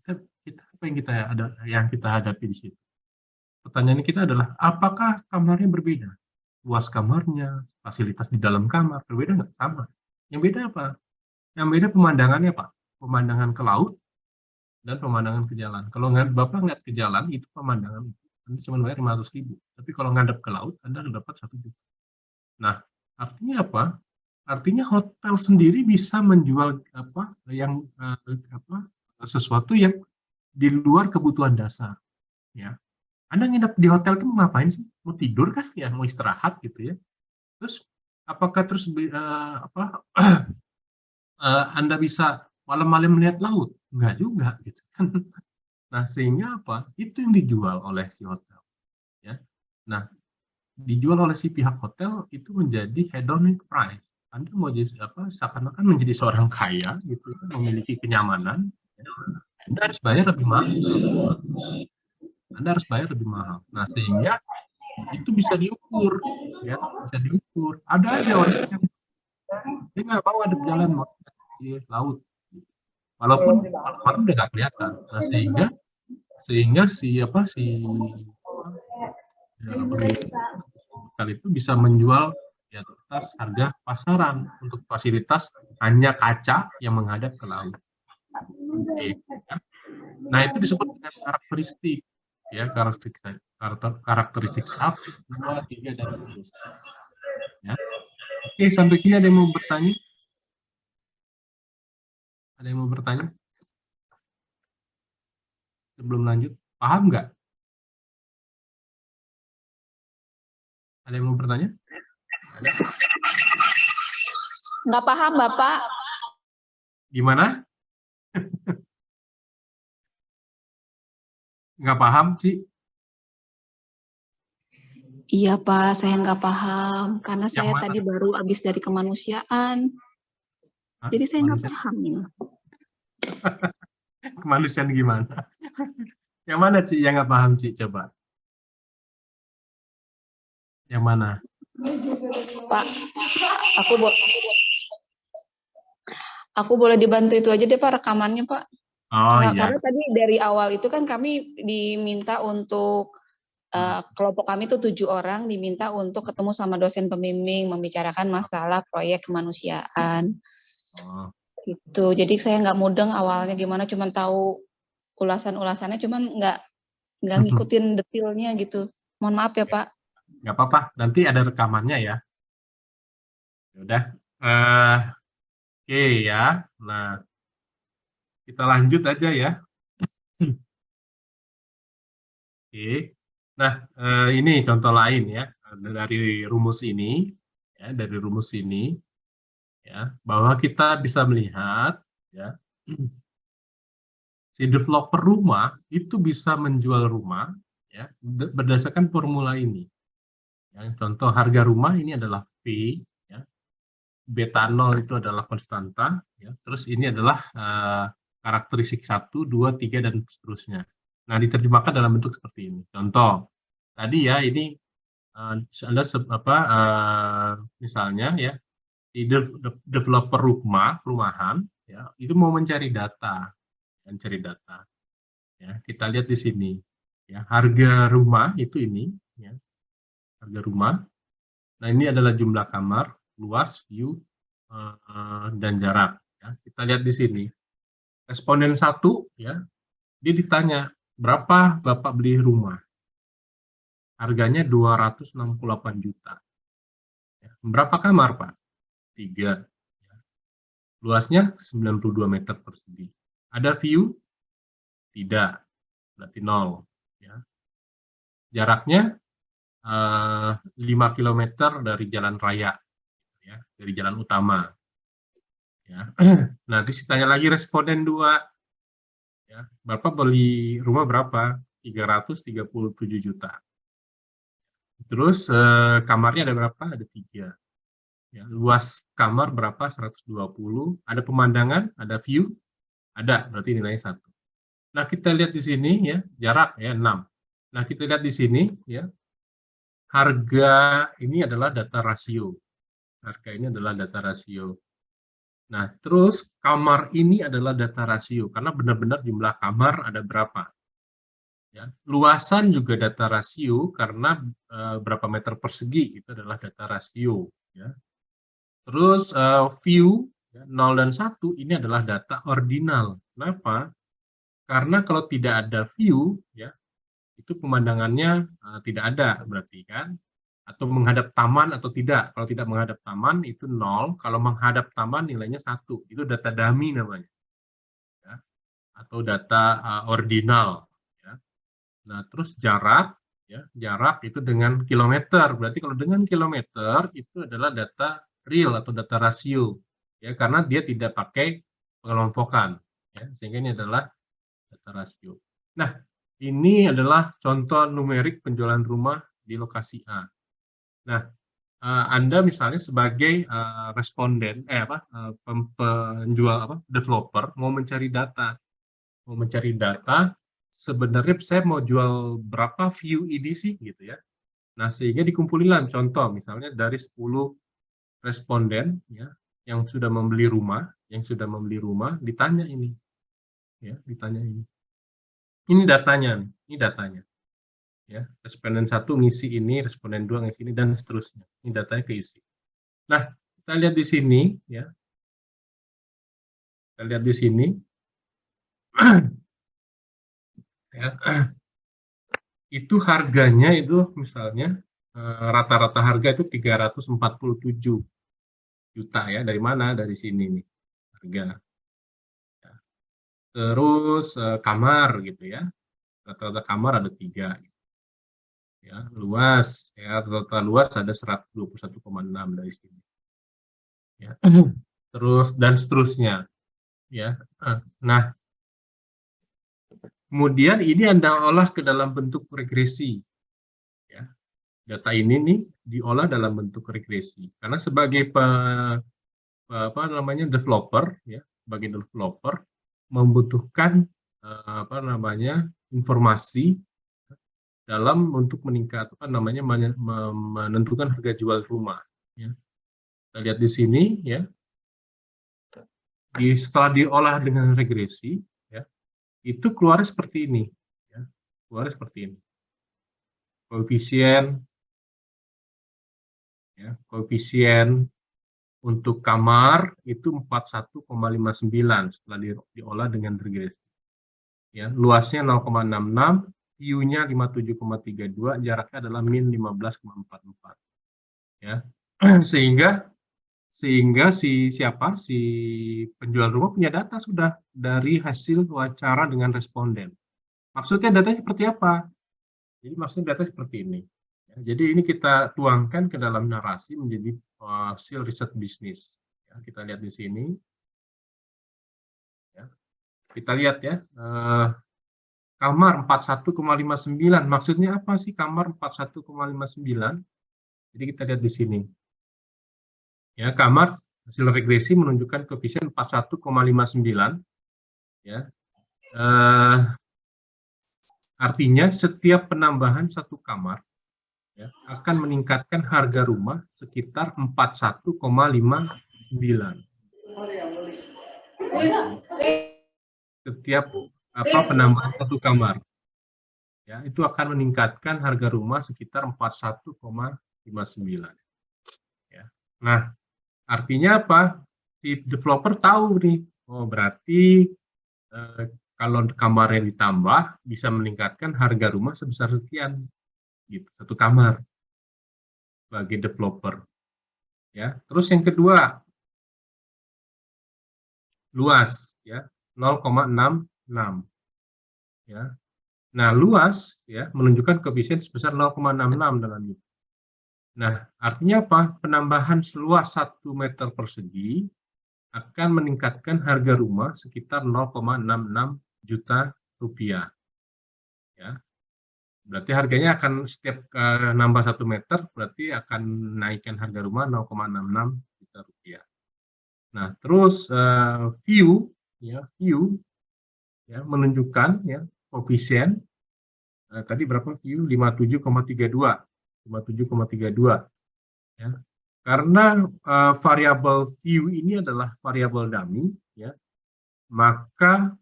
Speaker 1: Apa yang kita hadapi di situ? Pertanyaan kita adalah, apakah kamarnya berbeda? Luas kamarnya, fasilitas di dalam kamar, berbeda nggak? Sama. Yang beda apa? Yang beda pemandangannya, Pak. Pemandangan ke laut dan pemandangan ke jalan. Kalau Bapak nggak ke jalan, itu pemandangan. Anda cuma bayar 500.000. Tapi kalau ngadep ke laut, Anda dapat 1 juta. Nah, artinya apa? Artinya hotel sendiri bisa menjual sesuatu yang di luar kebutuhan dasar. Ya, Anda nginep di hotel itu mau ngapain sih? Mau tidur kan? Ya, mau istirahat gitu ya. Terus apakah Anda bisa malam-malam melihat laut? Enggak juga gitu kan. Nah, sehingga apa? Itu yang dijual oleh si hotel. Ya. Nah, dijual oleh si pihak hotel itu menjadi hedonic price. Anda mau jadi seakan-akan menjadi seorang kaya gitu, memiliki kenyamanan, ya. Anda harus bayar lebih mahal. Nah, sehingga itu bisa diukur, ya, bisa diukur. Ada aja orang yang dia nggak mau ada jalan mau di laut, walaupun malam udah nggak kelihatan. Nah, sehingga hotel itu bisa menjual di atas harga pasaran untuk fasilitas hanya kaca yang menghadap ke laut. Oke. Nah, itu disebut dengan karakteristik, ya, karakteristik 1, 2, 3 dan seterusnya. Ya. Oke, sampai sini ada yang mau bertanya? Ada yang mau bertanya? Sebelum lanjut, paham nggak? Ada yang mau bertanya?
Speaker 2: Nggak paham, Bapak.
Speaker 1: Gimana? Nggak paham sih?
Speaker 7: Iya Pak, saya nggak paham karena
Speaker 1: Yang
Speaker 7: saya
Speaker 1: mana?
Speaker 7: tadi baru habis dari kemanusiaan.
Speaker 1: Hah?
Speaker 7: Jadi saya nggak paham.
Speaker 1: Kemanusiaan gimana? Yang mana Ci yang nggak paham Ci? Coba. Yang mana?
Speaker 7: Pak, aku boleh dibantu itu aja deh Pak rekamannya Pak.
Speaker 1: Oh iya.
Speaker 7: Karena tadi dari awal itu kan kami diminta untuk kelompok kami itu 7 orang diminta untuk ketemu sama dosen pembimbing membicarakan masalah proyek kemanusiaan.
Speaker 1: Oh.
Speaker 7: Gitu. Jadi saya nggak mudeng awalnya gimana, cuman tahu ulasan-ulasannya, cuman nggak ngikutin detailnya gitu. Mohon maaf ya Pak.
Speaker 1: Nggak apa-apa, nanti ada rekamannya ya. Udah. Oke ya. Nah, kita lanjut aja ya. Oke. Nah, ini contoh lain ya dari rumus ini, ya, ya, bahwa kita bisa melihat, ya, si developer rumah itu bisa menjual rumah, ya, berdasarkan formula ini. Ya, contoh harga rumah ini adalah P, ya, beta 0 itu adalah konstanta, ya, terus ini adalah karakteristik 1, 2, 3 dan seterusnya. Nah, diterjemahkan dalam bentuk seperti ini. Contoh, tadi ya ini Anda misalnya ya di developer perumahan ya itu mau mencari data, ya kita lihat di sini ya harga rumah itu ini ya harga rumah. Nah ini adalah jumlah kamar, luas, view dan jarak. Ya. Kita lihat di sini responden 1 ya dia ditanya berapa Bapak beli rumah, harganya 268 juta. Ya. Berapa kamar Pak? 3. Ya. Luasnya 92 meter persegi. Ada view? Tidak, berarti 0. Ya. Jaraknya 5 km dari jalan raya, ya, dari jalan utama. Ya. Nah, terus ditanya lagi responden 2. Ya, Bapak beli rumah berapa? 337 juta. Terus kamarnya ada berapa? Ada 3. Ya, luas kamar berapa? 120. Ada pemandangan, ada view, ada, berarti nilainya 1. Nah, kita lihat di sini ya, jarak ya 6. Nah, kita lihat di sini ya, harga ini adalah data rasio. Harga ini adalah data rasio. Nah, terus kamar ini adalah data rasio karena benar-benar jumlah kamar ada berapa. Ya, luasan juga data rasio karena berapa meter persegi itu adalah data rasio. Ya. Terus view ya, 0 dan 1 ini adalah data ordinal. Kenapa? Karena kalau tidak ada view, ya itu pemandangannya tidak ada berarti kan? Atau menghadap taman atau tidak. Kalau tidak menghadap taman itu 0, kalau menghadap taman nilainya 1. Itu data dummy namanya. Ya. Atau data ordinal. Ya. Nah, terus jarak, ya, jarak itu dengan kilometer. Berarti kalau dengan kilometer itu adalah data real atau data rasio. Ya, karena dia tidak pakai pengelompokan. Ya, sehingga ini adalah data rasio. Nah, ini adalah contoh numerik penjualan rumah di lokasi A. Nah, Anda misalnya sebagai responden, penjual developer mau mencari data, sebenarnya saya mau jual berapa view ini sih gitu ya. Nah, sehingga dikumpulilah contoh misalnya dari 10 responden ya yang sudah membeli rumah, ditanya ini. Ya, ditanya ini. Ini datanya nih, ini datanya. Ya, responden 1 ngisi ini, responden 2 ngisi ini dan seterusnya. Ini datanya keisi. Nah, kita lihat di sini ya. Kita lihat di sini. Ya, itu harganya itu misalnya rata-rata harga itu 347 juta ya. Dari mana? Dari sini nih harga. Ya. Terus kamar gitu ya. Rata-rata kamar ada 3. Ya, luas ya, rata-rata luas ada 121,6 dari sini. Ya. Terus dan seterusnya. Ya. Nah, kemudian ini Anda olah ke dalam bentuk regresi. Ya. Data ini nih diolah dalam bentuk regresi. Karena sebagai developer ya, sebagai developer membutuhkan informasi dalam untuk menentukan harga jual rumah. Ya. Kita lihat di sini ya. Setelah diolah dengan regresi, ya, itu keluar seperti ini. Ya. Keluar seperti ini. Koefisien untuk kamar itu 41,59 setelah diolah dengan regresi. Ya, luasnya 0,66, view-nya 57,32, jaraknya adalah min 15,44. Ya. Sehingga si penjual rumah punya data sudah dari hasil wawancara dengan responden. Maksudnya datanya seperti apa? Jadi maksudnya data seperti ini. Ya, jadi ini kita tuangkan ke dalam narasi menjadi hasil riset bisnis. Ya, kita lihat di sini. Ya. Kita lihat ya, kamar 41,59. Maksudnya apa sih kamar 41,59? Jadi kita lihat di sini. Ya, kamar hasil regresi menunjukkan koefisien 41,59. Ya. Artinya setiap penambahan satu kamar ya, akan meningkatkan harga rumah sekitar 41,59. Setiap penambahan satu kamar ya, itu akan meningkatkan harga rumah sekitar 41,59. Ya. Nah, artinya apa? Si developer tahu nih, oh berarti kalau kamarnya ditambah bisa meningkatkan harga rumah sebesar sekian, gitu, satu kamar bagi developer. Ya, terus yang kedua, luas, ya 0,66. Ya, nah luas ya menunjukkan koefisien sebesar 0,66 dalam itu. Nah, artinya apa? Penambahan seluas 1 meter persegi akan meningkatkan harga rumah sekitar 0,66 juta rupiah. Ya. Berarti harganya akan setiap nambah 1 meter, berarti akan naikkan harga rumah 0,66 juta rupiah. Nah, terus view ya menunjukkan ya koefisien tadi berapa view 57,32 ya. Karena variabel view ini adalah variabel dummy ya, maka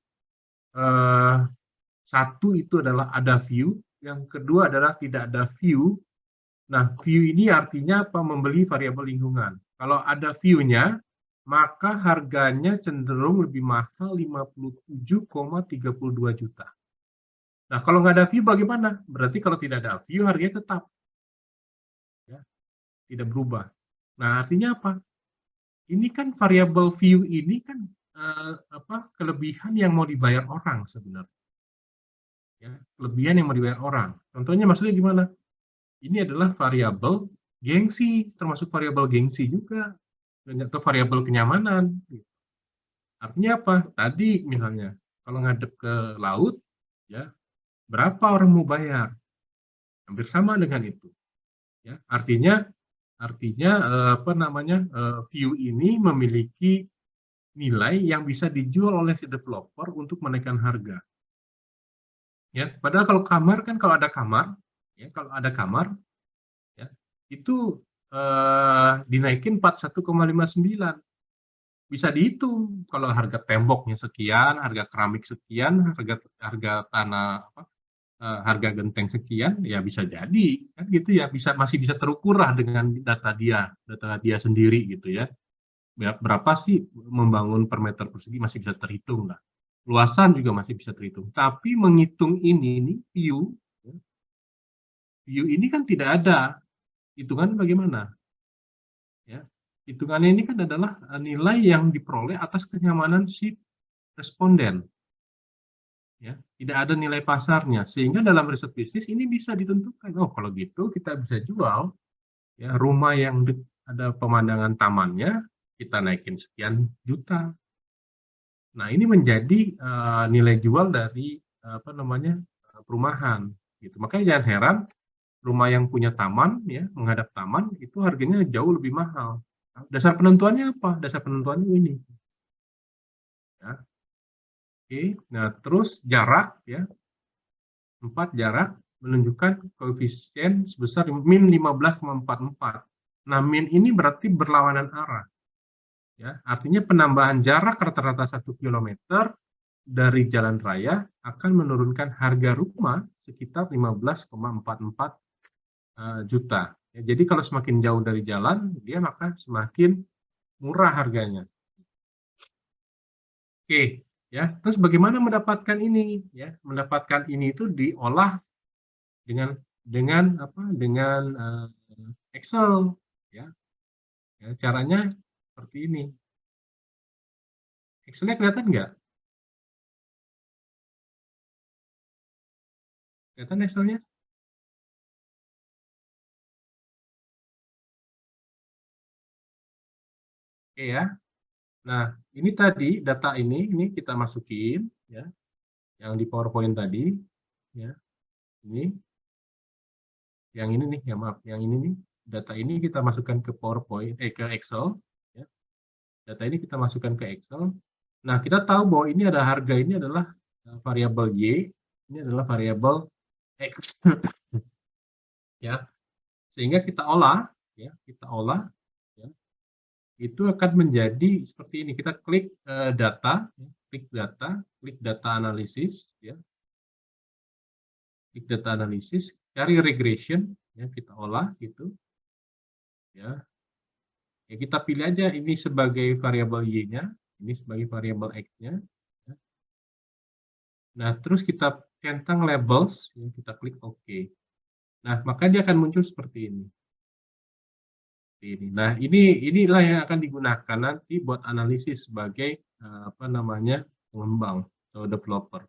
Speaker 1: satu itu adalah ada view, yang kedua adalah tidak ada view. Nah, view ini artinya apa? Membeli variabel lingkungan. Kalau ada view-nya, maka harganya cenderung lebih mahal 57,32 juta. Nah, kalau nggak ada view bagaimana? Berarti kalau tidak ada view, harganya tetap. Ya, tidak berubah. Nah, artinya apa? Ini kan variabel view ini kan kelebihan yang mau dibayar orang sebenarnya. Ya, kelebihan yang mau dibayar orang. Contohnya maksudnya gimana? Ini adalah variabel gengsi, termasuk variabel gengsi juga, atau variabel kenyamanan. Artinya apa? Tadi misalnya, kalau ngadep ke laut, ya berapa orang mau bayar? Hampir sama dengan itu. Ya, artinya view ini memiliki nilai yang bisa dijual oleh si developer untuk menaikkan harga. Ya, padahal kalau ada kamar, ya, itu dinaikin 41,59. Bisa dihitung kalau harga temboknya sekian, harga keramik sekian, harga tanah harga genteng sekian, ya bisa jadi kan gitu ya, masih bisa terukur lah dengan data dia sendiri gitu ya. Berapa sih membangun per meter persegi masih bisa terhitung lah. Luasan juga masih bisa terhitung. Tapi menghitung ini view ini kan tidak ada. Hitungan bagaimana? Ya, hitungannya ini kan adalah nilai yang diperoleh atas kenyamanan si responden. Ya, tidak ada nilai pasarnya, sehingga dalam riset bisnis ini bisa ditentukan. Oh, kalau gitu kita bisa jual ya rumah yang ada pemandangan tamannya, kita naikin sekian juta. Nah, ini menjadi nilai jual dari perumahan gitu. Makanya jangan heran rumah yang punya taman ya, menghadap taman itu harganya jauh lebih mahal. Dasar penentuannya apa? Dasar penentuannya ini. Ya. Oke, nah terus jarak ya. 4 jarak menunjukkan koefisien sebesar min 15,44. Nah, min ini berarti berlawanan arah. Ya, artinya penambahan jarak rata-rata 1 km dari jalan raya akan menurunkan harga rumah sekitar 15,44 juta. Ya, jadi kalau semakin jauh dari jalan, dia maka semakin murah harganya. Oke, ya. Terus bagaimana mendapatkan ini? Ya, mendapatkan ini itu diolah dengan Excel. Ya. Ya, caranya seperti ini. Excelnya kelihatan nggak? Kelihatan Excelnya? Oke ya. Nah, ini tadi data ini kita masukin ya. Yang di PowerPoint tadi ya. Ini. Yang ini nih, ya maaf, yang ini nih. Data ini kita masukkan ke PowerPoint ke Excel ya. Data ini kita masukkan ke Excel. Nah, kita tahu bahwa ini ada harga, ini adalah variabel Y, ini adalah variabel X. Ya. Sehingga kita olah ya, itu akan menjadi seperti ini. Kita klik data, klik data analisis ya. Klik data analisis, cari regression ya, kita olah gitu. Ya. Ya, kita pilih aja ini sebagai variabel Y-nya, ini sebagai variabel X-nya. Ya. Nah, terus kita centang labels, ya, kita klik OK. Nah, maka dia akan muncul seperti ini. Nah, inilah yang akan digunakan nanti buat analisis sebagai pengembang atau developer.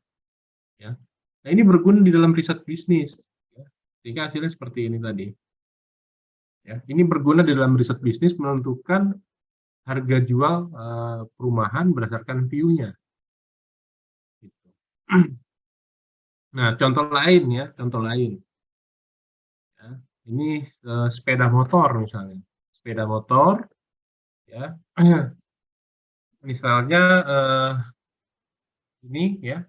Speaker 1: Ya. Nah, ini berguna di dalam riset bisnis. Ya. Sehingga hasilnya seperti ini tadi. Ya, ini berguna di dalam riset bisnis menentukan harga jual perumahan berdasarkan view-nya. Gitu. Nah, contoh lain ya, contoh lain. Ya, ini sepeda motor misalnya. Sepeda motor, ya. Misalnya ini ya,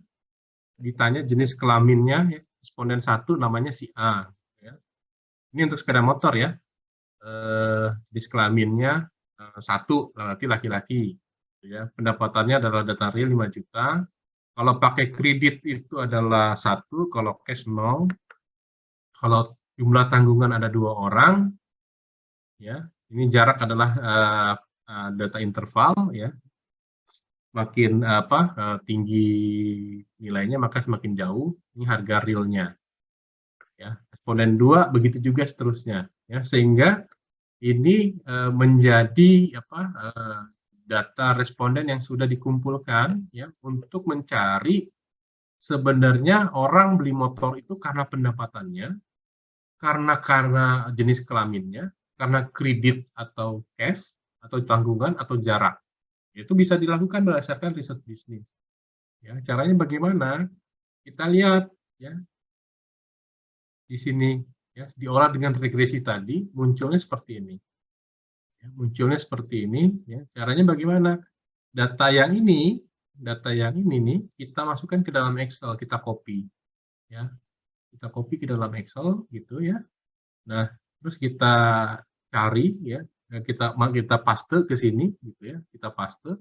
Speaker 1: ditanya jenis kelaminnya, ya, responden 1 namanya si A. Ya. Ini untuk sepeda motor ya. Jenis kelaminnya 1, berarti laki-laki. Ya. Pendapatannya adalah data real 5 juta. Kalau pakai kredit itu adalah 1, kalau cash 0. Kalau jumlah tanggungan ada 2 orang, ya, ini jarak adalah data interval, ya. Makin tinggi nilainya maka semakin jauh ini harga realnya. Ya, responden 2 begitu juga seterusnya. Ya, sehingga ini menjadi data responden yang sudah dikumpulkan ya untuk mencari sebenarnya orang beli motor itu karena pendapatannya, karena jenis kelaminnya, karena kredit atau cash, atau tanggungan, atau jarak. Itu bisa dilakukan berdasarkan riset bisnis. Ya, caranya bagaimana? Kita lihat ya di sini ya, diolah dengan regresi tadi, munculnya seperti ini. Ya, munculnya seperti ini. Ya. Caranya bagaimana? Data yang ini nih kita masukkan ke dalam Excel, kita copy. Ya, kita copy ke dalam Excel gitu ya. Nah, terus kita cari ya, kita paste ke sini gitu ya, kita paste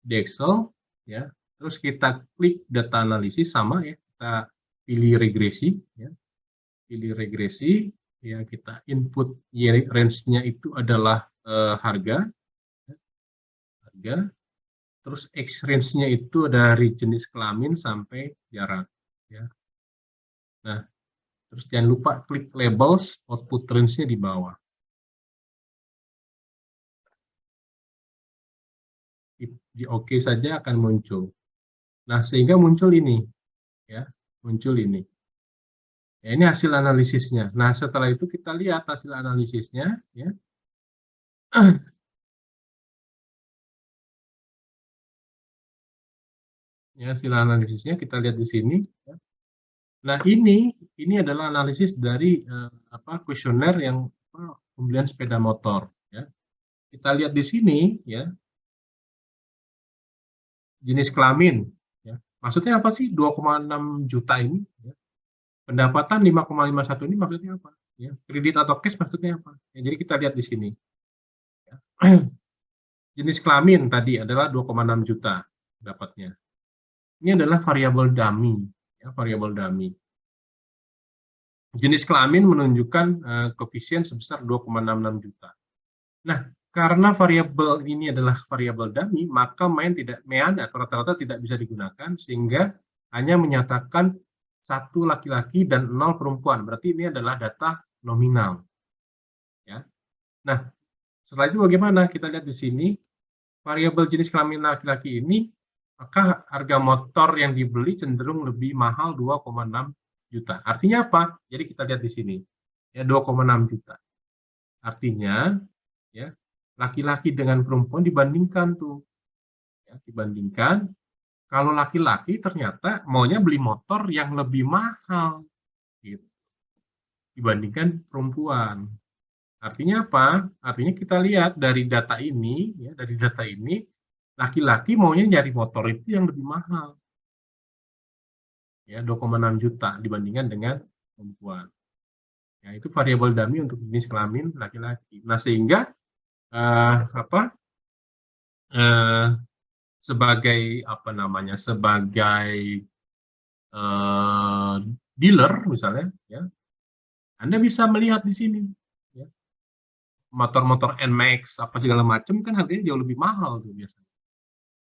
Speaker 1: di Excel ya. Terus kita klik data analisis sama ya, kita pilih regresi ya. Pilih regresi ya, kita input range-nya itu adalah harga. Terus X range-nya itu dari jenis kelamin sampai jarak ya. Nah, terus jangan lupa klik labels, output range-nya di bawah. Di OK saja akan muncul. Nah, sehingga muncul ini ya, muncul ini. Ya, ini hasil analisisnya. Nah, setelah itu kita lihat hasil analisisnya ya. Ya, hasil analisisnya kita lihat di sini ya. Nah, ini adalah analisis dari kuesioner yang pembelian sepeda motor ya. Kita lihat di sini ya. Jenis kelamin ya. Maksudnya apa sih 2,6 juta ini ya? Pendapatan 5,51 ini maksudnya apa ya? Kredit atau cash maksudnya apa ya? Jadi kita lihat di sini ya. Jenis kelamin tadi adalah 2,6 juta dapatnya. Ini adalah variabel dummy ya, variabel dummy. Jenis kelamin menunjukkan koefisien sebesar 2,66 juta. Nah, karena variabel ini adalah variabel dummy, maka mean atau rata-rata tidak bisa digunakan, sehingga hanya menyatakan 1 laki-laki dan 0 perempuan. Berarti ini adalah data nominal. Ya. Nah, setelah itu bagaimana? Kita lihat di sini, variabel jenis kelamin laki-laki ini, maka harga motor yang dibeli cenderung lebih mahal 2,6 juta. Artinya apa? Jadi kita lihat di sini, ya 2,6 juta. Artinya, ya, laki-laki dengan perempuan dibandingkan tuh, ya, dibandingkan. Kalau laki-laki ternyata maunya beli motor yang lebih mahal, gitu, dibandingkan perempuan. Artinya apa? Artinya kita lihat dari data ini, ya, dari data ini, laki-laki maunya nyari motor itu yang lebih mahal, ya 2,6 juta dibandingkan dengan perempuan. Ya, itu variabel dummy untuk jenis kelamin laki-laki. Nah, sehingga sebagai dealer misalnya ya, Anda bisa melihat di sini ya, motor-motor NMAX apa segala macam kan harganya jauh lebih mahal tuh biasanya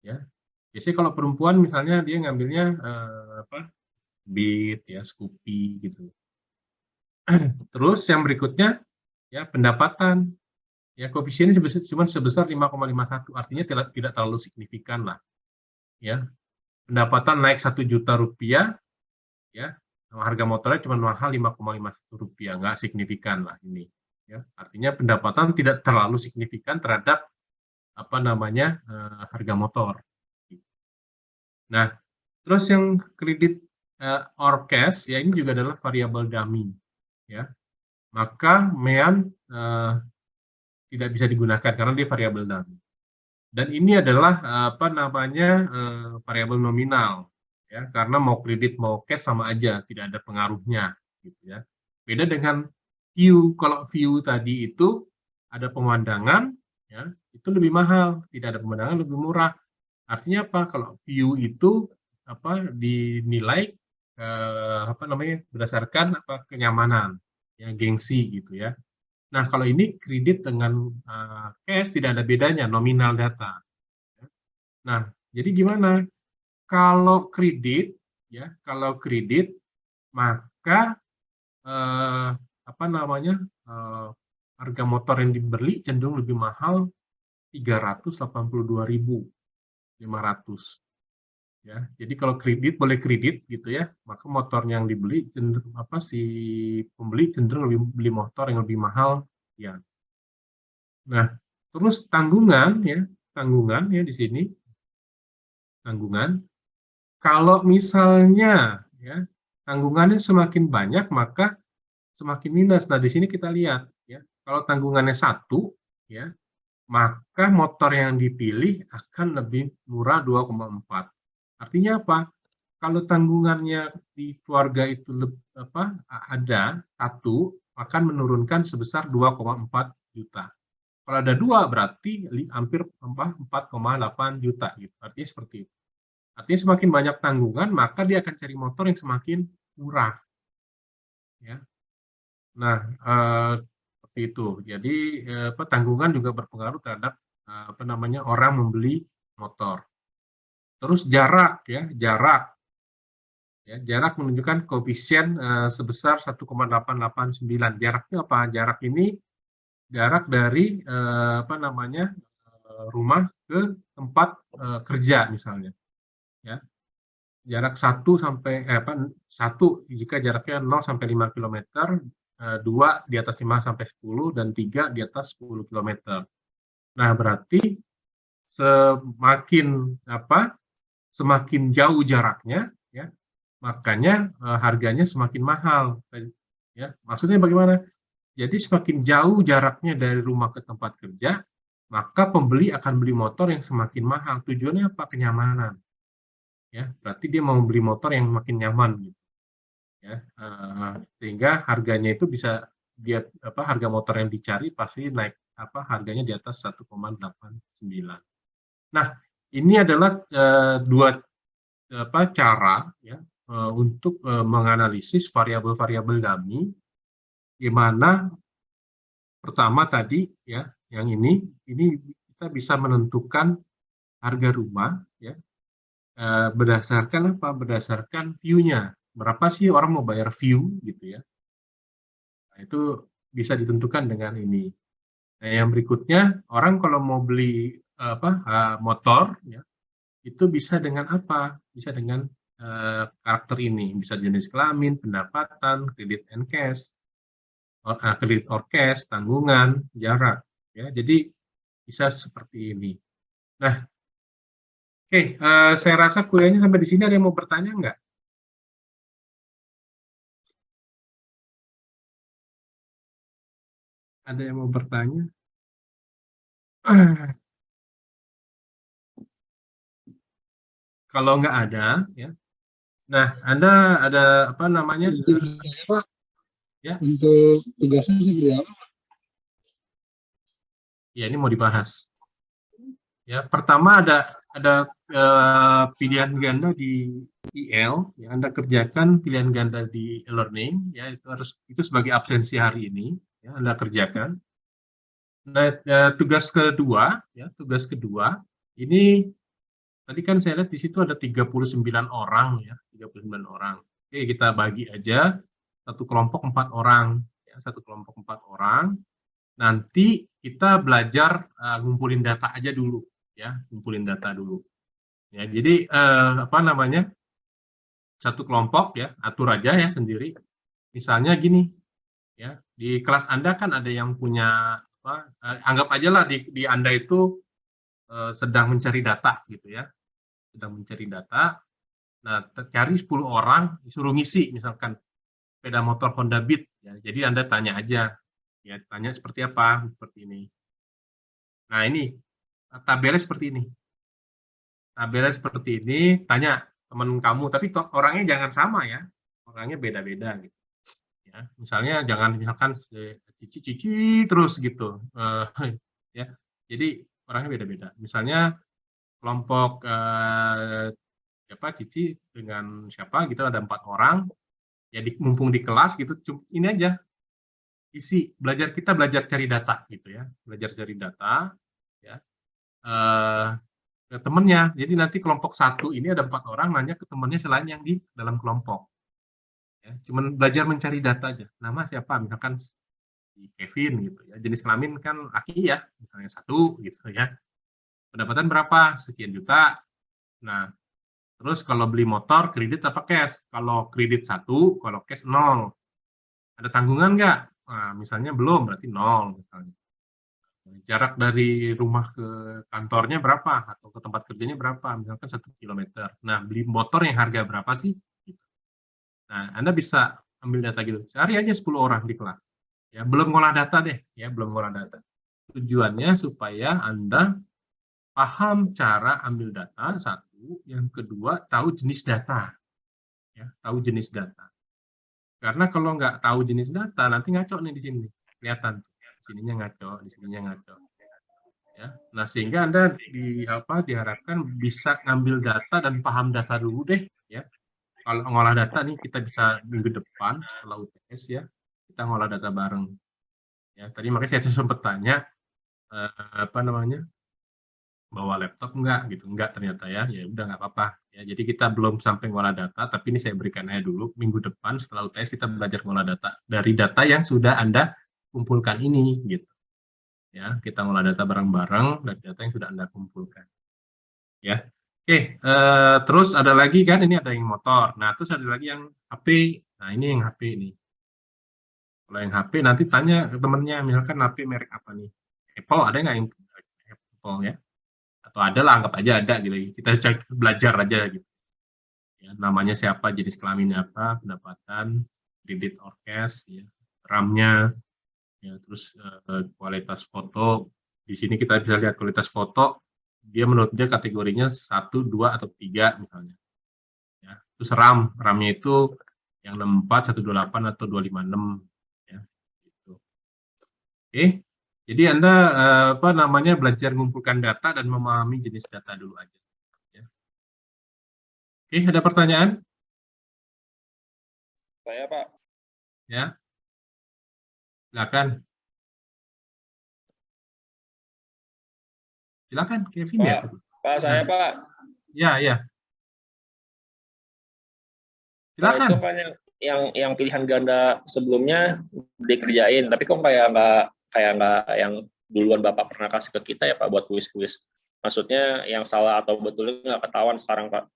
Speaker 1: ya. Biasanya kalau perempuan misalnya dia ngambilnya Beat ya, Scoopy gitu. Terus yang berikutnya ya pendapatan. Ya, koefisiennya cuma sebesar 5,51, artinya tidak terlalu signifikan lah. Ya, pendapatan naik 1 juta rupiah, ya, harga motornya cuma mahal 5,51 rupiah, nggak signifikan lah ini. Ya, artinya pendapatan tidak terlalu signifikan terhadap harga motor. Nah, terus yang kredit orcast ya ini juga adalah variabel dummy ya. Maka mean tidak bisa digunakan karena dia variabel dummy. Dan ini adalah apa namanya variabel nominal ya, karena mau kredit mau cash sama aja, tidak ada pengaruhnya gitu ya. Beda dengan view. Kalau view tadi itu ada pemandangan ya, itu lebih mahal, tidak ada pemandangan lebih murah. Artinya apa? Kalau view itu apa dinilai apa namanya berdasarkan apa kenyamanan ya, gengsi gitu ya. Nah, kalau ini kredit dengan cash tidak ada bedanya, nominal data. Nah, jadi gimana? Kalau kredit, ya, kalau kredit, maka apa namanya harga motor yang dibeli cenderung lebih mahal 382.500. Ya, jadi kalau kredit boleh kredit gitu ya, maka motor yang dibeli cenderung apa si pembeli cenderung lebih beli motor yang lebih mahal ya. Nah, terus tanggungan ya di sini tanggungan. Kalau misalnya ya tanggungannya semakin banyak maka semakin minus. Nah, di sini kita lihat ya, kalau tanggungannya 1 ya, maka motor yang dipilih akan lebih murah 2,4. Artinya apa? Kalau tanggungannya di keluarga itu ada 1, akan menurunkan sebesar 2,4 juta. Kalau ada 2 berarti hampir 4,8 juta gitu. Artinya seperti itu. Artinya semakin banyak tanggungan, maka dia akan cari motor yang semakin murah. Ya. Nah, seperti itu. Jadi tanggungan juga berpengaruh terhadap apa namanya orang membeli motor. Terus jarak ya, jarak menunjukkan koefisien sebesar 1,889. Jaraknya apa? Jarak ini jarak dari apa namanya rumah ke tempat kerja misalnya. Ya. Jarak 1 sampai 1 jika jaraknya 0 sampai 5 km, 2 di atas 5 sampai 10 dan 3 di atas 10 km. Nah, berarti semakin jauh jaraknya ya, makanya harganya semakin mahal ya. Maksudnya bagaimana? Jadi semakin jauh jaraknya dari rumah ke tempat kerja, maka pembeli akan beli motor yang semakin mahal. Tujuannya apa? Kenyamanan. Ya, berarti dia mau beli motor yang makin nyaman gitu. Ya, sehingga harganya itu bisa harga motor yang dicari pasti naik harganya di atas 1,89. Nah, ini adalah dua cara ya untuk menganalisis variabel-variabel dummy. Gimana pertama tadi ya, yang ini kita bisa menentukan harga rumah ya berdasarkan apa? Berdasarkan view-nya. Berapa sih orang mau bayar view gitu ya? Nah, itu bisa ditentukan dengan ini. Nah, yang berikutnya orang kalau mau beli motor ya itu bisa dengan apa? Bisa dengan karakter ini, bisa jenis kelamin, pendapatan, kredit and cash, kredit or cash, tanggungan, jarak ya. Jadi bisa seperti ini. Nah, oke, saya rasa kuliahnya sampai di sini. Ada yang mau bertanya nggak? Ada yang mau bertanya? Kalau nggak ada, ya. Nah, Anda ada apa namanya?
Speaker 8: Pak,
Speaker 1: ya.
Speaker 8: Untuk tugasnya seperti apa?
Speaker 1: Ya, ini mau dibahas. Ya, pertama ada pilihan ganda di IL, ya, Anda kerjakan pilihan ganda di e-learning, ya itu sebagai absensi hari ini, ya Anda kerjakan. Nah, tugas kedua ini tadi kan saya lihat di situ ada 39 orang ya, 39 orang. Oke, kita bagi aja satu kelompok 4 orang, ya, satu kelompok 4 orang. Nanti kita belajar ngumpulin data aja dulu, ya, ngumpulin data dulu. Ya, jadi apa namanya? Satu kelompok ya, atur aja ya sendiri. Misalnya gini, ya, di kelas Anda kan ada yang punya anggap aja lah di Anda itu sedang mencari data gitu ya. Sedang mencari data. Nah, cari 10 orang, disuruh ngisi, misalkan sepeda motor Honda Beat. Ya. Jadi Anda tanya aja, ya tanya seperti apa, seperti ini. Nah ini, tabelnya seperti ini. Tabelnya seperti ini, tanya teman kamu, tapi orangnya jangan sama ya, orangnya beda-beda gitu. Ya, misalnya jangan misalkan cici terus gitu, ya. Jadi orangnya beda-beda. Misalnya kelompok Cici dengan siapa gitu ada 4 orang, ya mumpung di kelas gitu, ini aja isi kita belajar cari data gitu ya, belajar cari data, ya. Ke temennya. Jadi nanti kelompok 1 ini ada 4 orang nanya ke temennya selain yang di dalam kelompok. Ya, cuman belajar mencari data aja. Nama siapa? Misalkan si Kevin gitu ya. Jenis kelamin kan laki ya, misalnya 1 gitu ya. Pendapatan berapa? Sekian juta. Nah, terus kalau beli motor kredit apa cash? Kalau kredit 1, kalau cash 0. Ada tanggungan nggak? Nah, misalnya belum, berarti 0 misalnya. Jarak dari rumah ke kantornya berapa atau ke tempat kerjanya berapa, misalkan 1 kilometer. Nah, beli motor yang harga berapa sih? Nah, Anda bisa ambil data gitu, cari aja 10 orang di kelas. Ya, belum ngolah data deh, ya belum ngolah data. Tujuannya supaya Anda paham cara ambil data, 1, yang kedua tahu jenis data. Ya, tahu jenis data. Karena kalau nggak tahu jenis data, nanti ngaco nih di sini, kelihatan. Sininya ngaco, di sininya ngaco. Ya, nah sehingga Anda diharapkan bisa ngambil data dan paham data dulu deh, ya. Kalau ngolah data nih kita bisa minggu depan setelah UTS ya, kita ngolah data bareng. Ya, tadi makanya saya sempat tanya bawa laptop enggak ternyata ya, ya udah nggak apa-apa. Ya, jadi kita belum sampai ngolah data, tapi ini saya berikan aja dulu minggu depan setelah UTS kita belajar ngolah data dari data yang sudah Anda kumpulkan ini gitu. Ya, kita ngolah data bareng-bareng dari data yang sudah Anda kumpulkan. Ya. Oke, terus ada lagi kan ini ada yang motor. Nah, terus ada lagi yang HP. Nah, ini yang HP ini. Kalau yang HP nanti tanya ke temennya, misalkan HP merek apa nih? Apple ada nggak yang Apple ya? Atau ada lah, anggap aja ada gitu. Kita belajar aja gitu. Ya, namanya siapa, jenis kelaminnya apa, pendapatan, kredit or cash, ya, RAM-nya, ya, terus kualitas foto. Di sini kita bisa lihat kualitas foto. Dia menurut dia kategorinya 1, 2, atau 3 misalnya. Ya. Terus RAM-nya itu yang 64, 128, atau 256. Ya. Gitu. Oke, jadi Anda belajar mengumpulkan data dan memahami jenis data dulu aja. Ya. Oke, ada pertanyaan?
Speaker 9: Saya Pak.
Speaker 1: Ya, silakan. Silakan, Kevin ya.
Speaker 9: Pak saya Pak.
Speaker 1: Ya, ya.
Speaker 9: Pak,
Speaker 1: Silakan.
Speaker 9: itu kan yang pilihan ganda sebelumnya dikerjain, tapi kok kayak nggak yang duluan Bapak pernah kasih ke kita ya Pak buat kuis-kuis. Maksudnya yang salah atau betulnya nggak ketahuan sekarang Pak.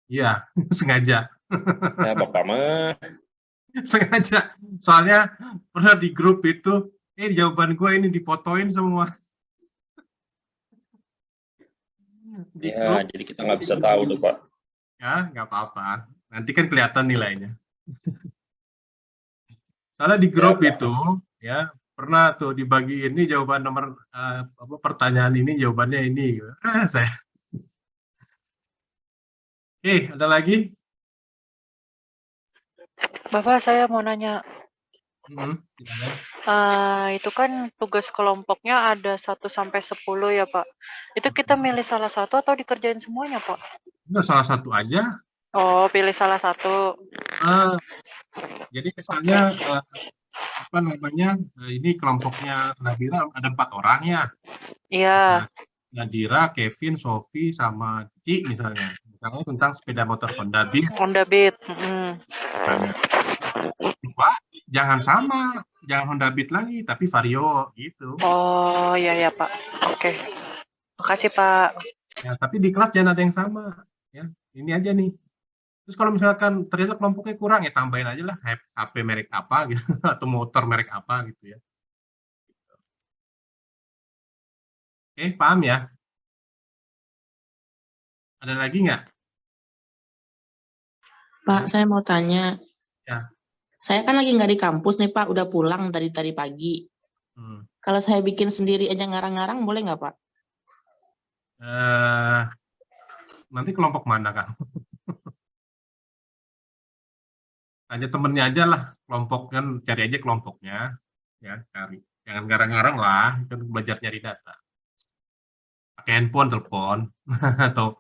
Speaker 1: Iya, sengaja.
Speaker 9: Ya Bapak mah.
Speaker 1: Sengaja. Soalnya pernah di grup itu, jawaban gue ini difotoin semua. Di
Speaker 9: Ya,
Speaker 1: grup,
Speaker 9: jadi kita nggak bisa tahu tuh Pak.
Speaker 1: ya, nggak apa-apa. Nanti kan kelihatan nilainya. Soalnya di grup itu, ya, pernah tuh dibagi ini jawaban nomor pertanyaan ini jawabannya ini. Saya. Oke, ada lagi?
Speaker 3: Bapak, saya mau nanya. Itu kan tugas kelompoknya ada 1 sampai 10 ya Pak. Itu kita milih salah satu atau dikerjain semuanya Pak?
Speaker 1: Enggak, salah satu aja.
Speaker 3: Oh, pilih salah satu.
Speaker 1: Jadi misalnya ini kelompoknya Nadira ada 4 orang ya.
Speaker 3: Iya.
Speaker 1: Nadira, Kevin, Sofi, sama Cici misalnya. Misalnya tentang sepeda motor Honda Beat.
Speaker 3: Honda Beat.
Speaker 1: Jangan sama, jangan Honda Beat lagi, tapi Vario gitu.
Speaker 3: Oh, iya Pak. Oke. Makasih Pak.
Speaker 1: Ya, tapi di kelas jangan ada yang sama. Ya, ini aja nih. Terus kalau misalkan ternyata kelompoknya kurang, ya tambahin aja lah HP merek apa gitu, atau motor merek apa gitu ya. Oke, paham ya? Ada lagi nggak?
Speaker 10: Pak, saya mau tanya.
Speaker 1: Ya.
Speaker 10: Saya kan lagi nggak di kampus nih, Pak. Udah pulang tadi pagi. Kalau saya bikin sendiri aja ngarang-ngarang, boleh nggak, Pak?
Speaker 1: Nanti kelompok mana, Kang? Tanya temennya aja lah, kelompok kan cari aja kelompoknya, ya cari. Jangan ngarang-ngarang lah, itu belajar nyari data. Pakai handphone, telepon, atau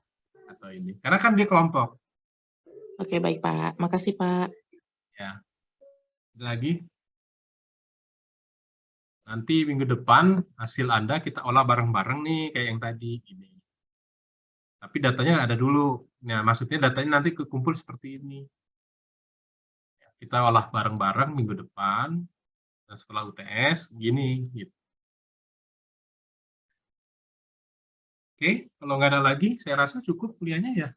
Speaker 1: ini. Karena kan dia kelompok.
Speaker 10: Oke, baik, Pak. Makasih, Pak.
Speaker 1: Ya. Ada lagi? Nanti minggu depan hasil Anda kita olah bareng-bareng nih, kayak yang tadi. Ini. Tapi datanya ada dulu. Nah, maksudnya datanya nanti kekumpul seperti ini. Kita olah bareng-bareng minggu depan, dan setelah UTS, gini. Gitu. Oke, kalau nggak ada lagi, saya rasa cukup kuliahnya ya.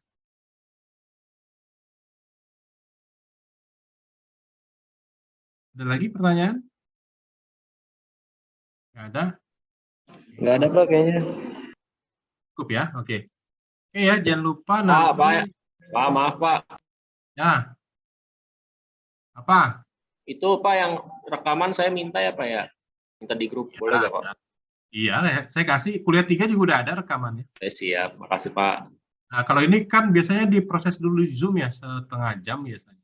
Speaker 1: Ada lagi pertanyaan? Nggak ada?
Speaker 5: Nggak ada Pak kayaknya.
Speaker 1: Cukup ya, oke. Oke ya, jangan lupa
Speaker 9: Pak, maaf Pak.
Speaker 1: Ya. Apa?
Speaker 9: Itu Pak yang rekaman saya minta ya Pak ya? Minta di grup, boleh nggak Pak?
Speaker 1: Iya, saya kasih. Kuliah 3 juga udah ada rekamannya.
Speaker 9: Siap, makasih Pak.
Speaker 1: Nah, kalau ini kan biasanya diproses dulu di Zoom ya, setengah jam biasanya.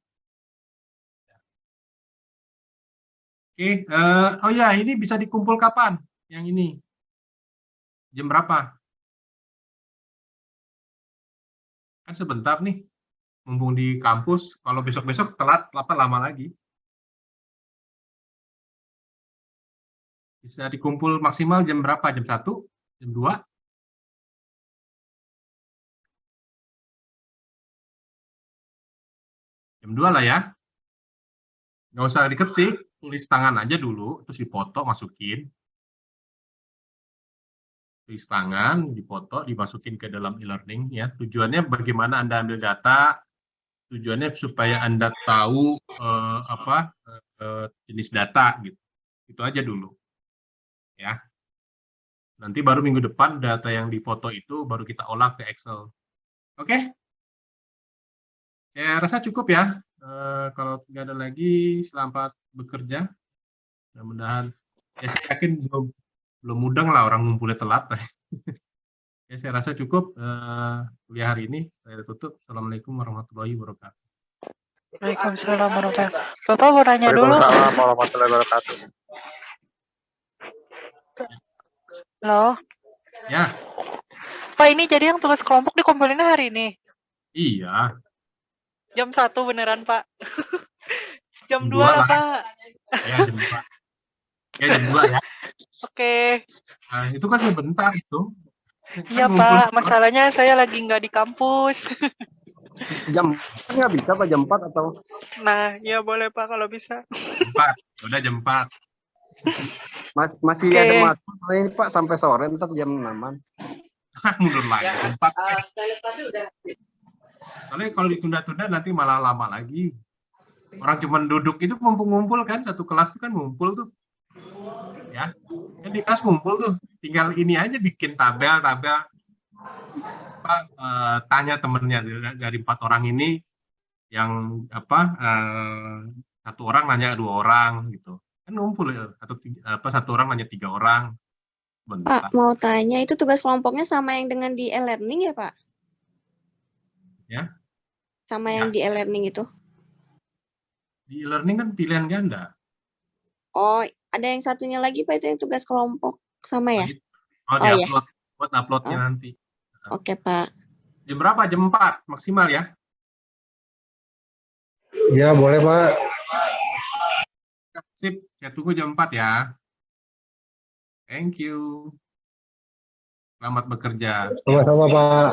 Speaker 1: Oke, oh ya, ini bisa dikumpul kapan? Yang ini? Jam berapa? Kan sebentar nih, mumpung di kampus. Kalau besok-besok telat, lama lagi. Bisa dikumpul maksimal jam berapa? Jam 1? Jam 2? Jam 2 lah ya. Nggak usah diketik, tulis tangan aja dulu, terus dipoto, masukin. Tulis tangan, dipoto, dimasukin ke dalam e-learning. Ya. Tujuannya bagaimana Anda ambil data, tujuannya supaya Anda tahu jenis data. Gitu. Itu aja dulu. Ya. Nanti baru minggu depan data yang difoto itu baru kita olah ke Excel. Oke? Saya rasa cukup ya. Kalau nggak ada lagi, selamat bekerja. Mudah-mudahan, ya saya yakin belum mudeng lah orang ngumpulnya telat. Ya, saya rasa cukup kuliah hari ini. Saya tutup. Assalamualaikum warahmatullahi wabarakatuh.
Speaker 3: Waalaikumsalam warahmatullahi wabarakatuh. Bapak mau nanya dulu.
Speaker 11: Waalaikumsalam warahmatullahi wabarakatuh.
Speaker 3: Halo.
Speaker 1: Ya.
Speaker 3: Pak, ini jadi yang tugas kelompok dikumpulinnya hari ini?
Speaker 1: Iya.
Speaker 3: Jam 1 beneran, Pak? Jam 2
Speaker 1: lah,
Speaker 3: lah, Pak.
Speaker 1: Ya, jam 2. Ya, jam 2 ya.
Speaker 3: Oke.
Speaker 1: Nah, itu kan sebentar itu.
Speaker 3: Iya, Pak. Masalahnya saya lagi nggak di kampus.
Speaker 11: Jam nggak bisa Pak, jam 4 atau?
Speaker 3: Nah, ya boleh Pak kalau bisa.
Speaker 1: Jam 4. Udah jam 4.
Speaker 11: Masih ada waktu ini Pak sampai sore, ntar jam 6-an.
Speaker 1: Mundur lagi, jam 4. Soalnya kalau ditunda-tunda nanti malah lama lagi. Orang cuma duduk itu ngumpul-ngumpul kan, satu kelas itu kan ngumpul tuh. Ya, kan di kelas ngumpul tuh. Tinggal ini aja bikin tabel. Tanya temennya dari 4 orang ini yang satu orang nanya 2 orang gitu. Kan ngumpul ya, atau satu orang nanya 3 orang. Bentar.
Speaker 12: Pak, mau tanya itu tugas kelompoknya sama yang dengan di e-learning ya, Pak?
Speaker 1: Ya.
Speaker 12: Sama yang di e-learning itu?
Speaker 1: Di e-learning kan pilihan ganda.
Speaker 12: Oh, ada yang satunya lagi Pak, itu yang tugas kelompok sama ya?
Speaker 1: Di-upload, buat uploadnya nanti.
Speaker 12: Oke, Pak.
Speaker 1: Jam berapa? Jam 4 maksimal ya?
Speaker 8: Ya, boleh Pak.
Speaker 1: Sip, saya tunggu jam 4 ya. Thank you. Selamat bekerja.
Speaker 8: Sama-sama Pak.